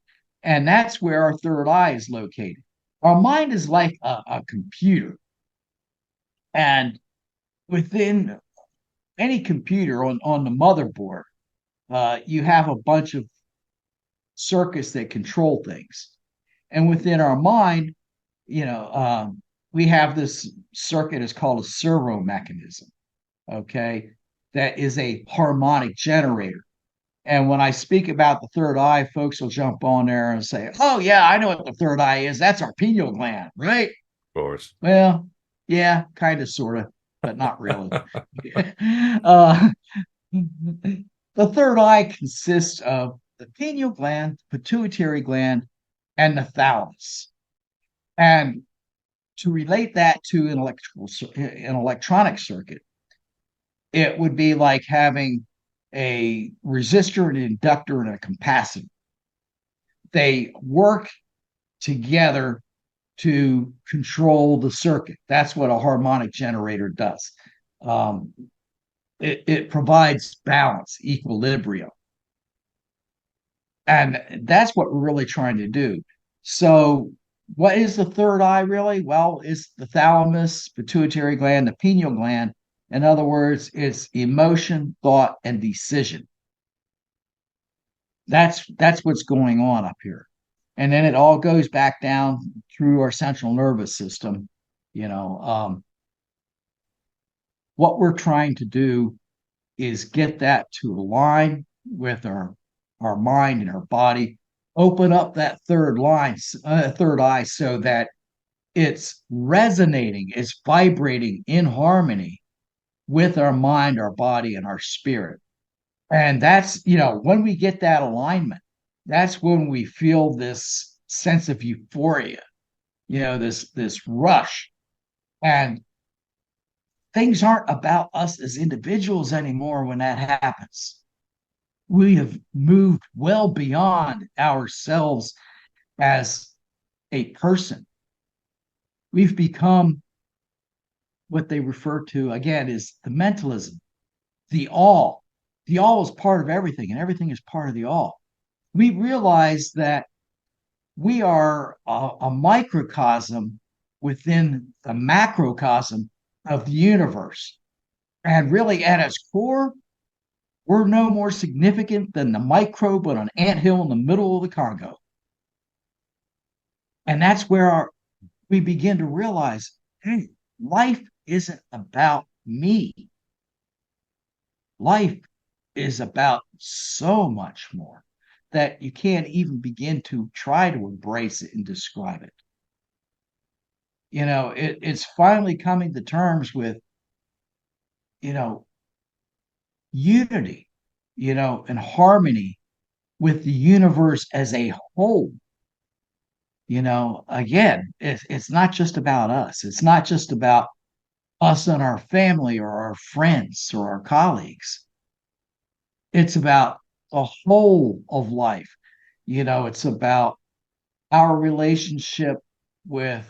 And that's where our third eye is located. Our mind is like a computer. And within any computer on the motherboard, you have a bunch of circuits that control things. And within our mind, we have this circuit is called a servo mechanism, okay? That is a harmonic generator. And when I speak about the third eye, folks will jump on there and say, oh, yeah, I know what the third eye is. That's our pineal gland, right? Of course. Well, yeah, kind of, sort of, but not really. The third eye consists of the pineal gland, pituitary gland, and the thalamus. And to relate that to an electronic circuit, it would be like having a resistor, an inductor, and a capacitor. They work together to control the circuit. That's what a harmonic generator does. It provides balance, equilibrium. And that's what we're really trying to do. So what is the third eye really? Well, it's the thalamus, pituitary gland, the pineal gland. In other words, it's emotion, thought, and decision. That's what's going on up here. And then it all goes back down through our central nervous system. What we're trying to do is get that to align with our mind and our body, open up that third eye so that it's resonating, it's vibrating in harmony with our mind, our body, and our spirit. And that's, when we get that alignment, that's when we feel this sense of euphoria, this rush. And things aren't about us as individuals anymore when that happens. We have moved well beyond ourselves as a person. We've become what they refer to, again, is the mentalism, the all. The all is part of everything, and everything is part of the all. We realize that we are a microcosm within the macrocosm of the universe. And really, at its core, we're no more significant than the microbe on an anthill in the middle of the Congo. And that's where we begin to realize, hey, life isn't about me. Life is about so much more that you can't even begin to try to embrace it and describe it. You know, it's finally coming to terms with, you know, unity, you know, and harmony with the universe as a whole. You know, again, it's not just about us. It's not just about us and our family or our friends or our colleagues. It's about the whole of life. You know, it's about our relationship with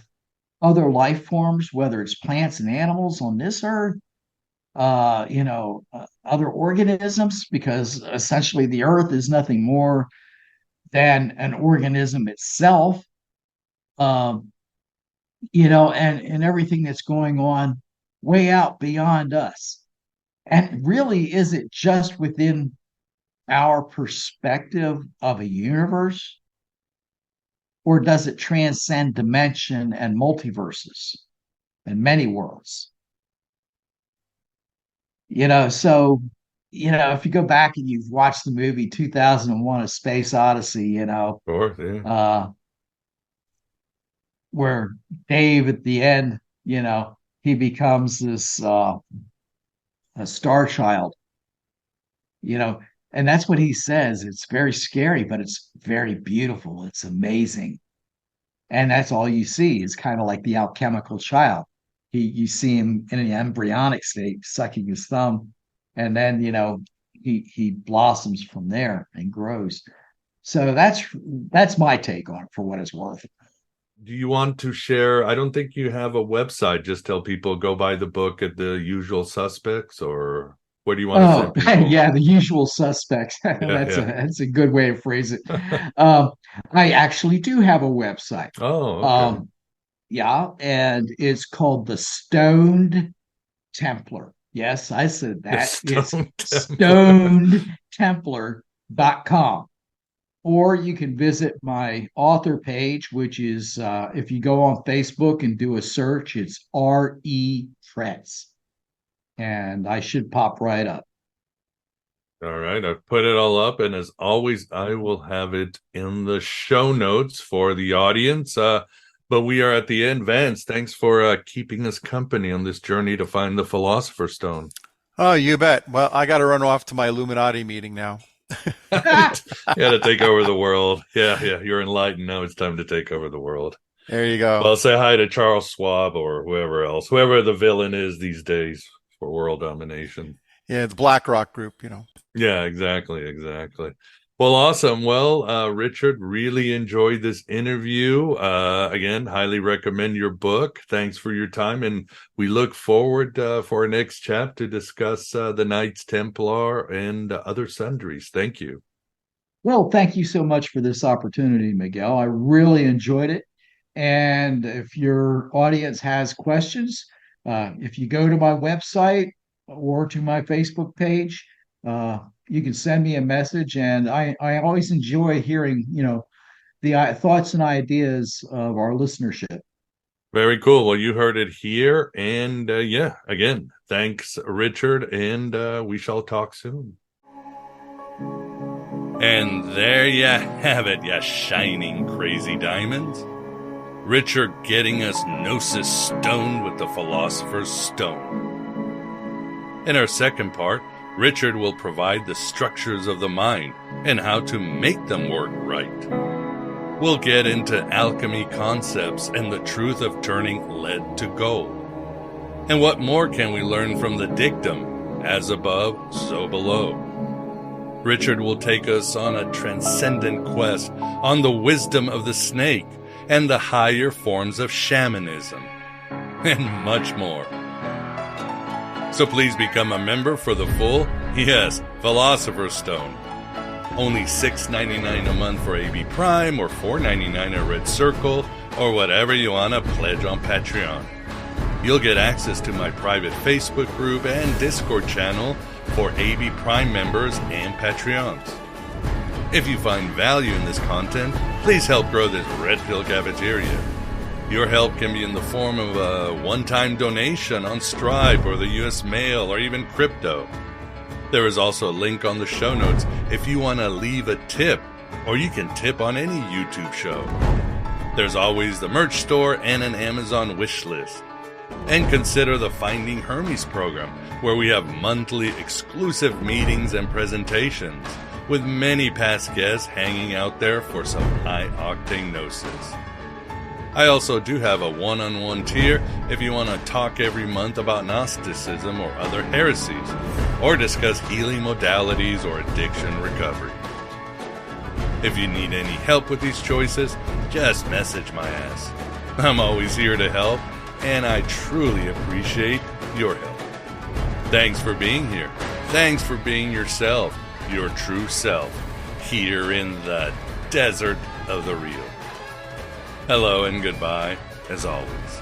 other life forms, whether it's plants and animals on this earth, other organisms, because essentially the earth is nothing more than an organism itself. And everything that's going on way out beyond us. And really, is it just within our perspective of a universe? Or does it transcend dimension and multiverses and many worlds? You know, so, you know, if you go back and you've watched the movie 2001: A Space Odyssey, you know, of course, yeah. Where Dave at the end, you know, he becomes this a star child, you know, and that's what he says. It's very scary, but it's very beautiful. It's amazing. And that's all you see. Is kind of like the alchemical child. You see him in an embryonic state, sucking his thumb, and then, you know, he blossoms from there and grows. So that's my take on it, for what it's worth. Do you want to share? I don't think you have a website. Just tell people go buy the book at the usual suspects, or what do you want to say? Yeah, the usual suspects. That's a good way to phrase it. I actually do have a website. Oh, okay. Yeah, and it's called the Stoned Templar. Yes, I said that. It's stonedtemplar.com. Or you can visit my author page, which is, if you go on Facebook and do a search, it's R.E. Kretz. And I should pop right up. All right, I've put it all up. And as always, I will have it in the show notes for the audience. But we are at the end. Vance, thanks for keeping us company on this journey to find the Philosopher's Stone. Oh, you bet. Well, I got to run off to my Illuminati meeting now. Yeah, to take over the world. Yeah, you're enlightened. Now it's time to take over the world. There you go. Well, say hi to Charles Schwab or whoever else, whoever the villain is these days for world domination. Yeah, the BlackRock group, you know. Yeah, exactly. Well, awesome. Well, Richard, really enjoyed this interview. Again, highly recommend your book. Thanks for your time. And we look forward for our next chat to discuss the Knights Templar and other sundries. Thank you. Well, thank you so much for this opportunity, Miguel. I really enjoyed it. And if your audience has questions, if you go to my website or to my Facebook page, you can send me a message, and I always enjoy hearing, you know, the thoughts and ideas of our listenership. Very cool. Well, you heard it here. And again, thanks, Richard. And we shall talk soon. And there you have it, you shining crazy diamonds. Richard getting us gnosis stoned with the Philosopher's Stone. In our second part, Richard will provide the structures of the mind and how to make them work right. We'll get into alchemy concepts and the truth of turning lead to gold. And what more can we learn from the dictum, as above, so below? Richard will take us on a transcendent quest on the wisdom of the snake and the higher forms of shamanism, and much more. So please become a member for the full, yes, Philosopher's Stone. Only $6.99 a month for AB Prime, or $4.99 at Red Circle, or whatever you want to pledge on Patreon. You'll get access to my private Facebook group and Discord channel for AB Prime members and Patreons. If you find value in this content, please help grow this Red Pill cafeteria. Your help can be in the form of a one-time donation on Stripe or the US Mail or even crypto. There is also a link on the show notes if you want to leave a tip, or you can tip on any YouTube show. There's always the merch store and an Amazon wish list. And consider the Finding Hermes program, where we have monthly exclusive meetings and presentations, with many past guests hanging out there for some high-octane gnosis. I also do have a one-on-one tier if you want to talk every month about Gnosticism or other heresies, or discuss healing modalities or addiction recovery. If you need any help with these choices, just message my ass. I'm always here to help, and I truly appreciate your help. Thanks for being here. Thanks for being yourself, your true self, here in the desert of the real. Hello and goodbye, as always.